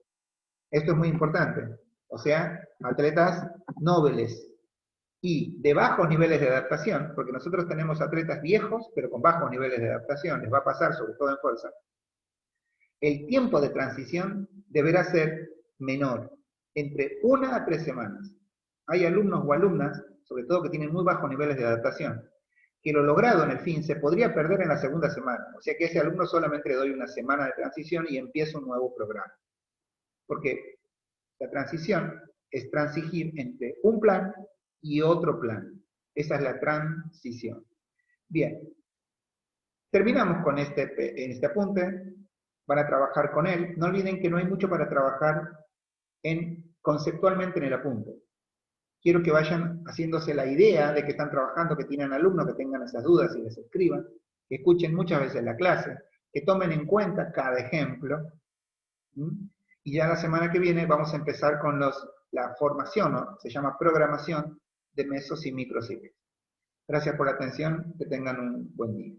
esto es muy importante. O sea, atletas nobles y de bajos niveles de adaptación, porque nosotros tenemos atletas viejos, pero con bajos niveles de adaptación, les va a pasar sobre todo en fuerza. El tiempo de transición deberá ser menor, entre 1 a 3 semanas. Hay alumnos o alumnas, sobre todo que tienen muy bajos niveles de adaptación, que lo logrado en el fin se podría perder en la segunda semana. O sea que a ese alumno solamente le doy una semana de transición y empiezo un nuevo programa. Porque la transición es transigir entre un plan y otro plan. Esa es la transición. Bien. Terminamos con este apunte. Van a trabajar con él. No olviden que no hay mucho para trabajar conceptualmente en el apunte. Quiero que vayan haciéndose la idea de que están trabajando, que tienen alumnos, que tengan esas dudas y les escriban, que escuchen muchas veces la clase, que tomen en cuenta cada ejemplo. Y ya la semana que viene vamos a empezar con la formación, ¿no? Se llama programación de mesos y microciclos. Gracias por la atención, que tengan un buen día.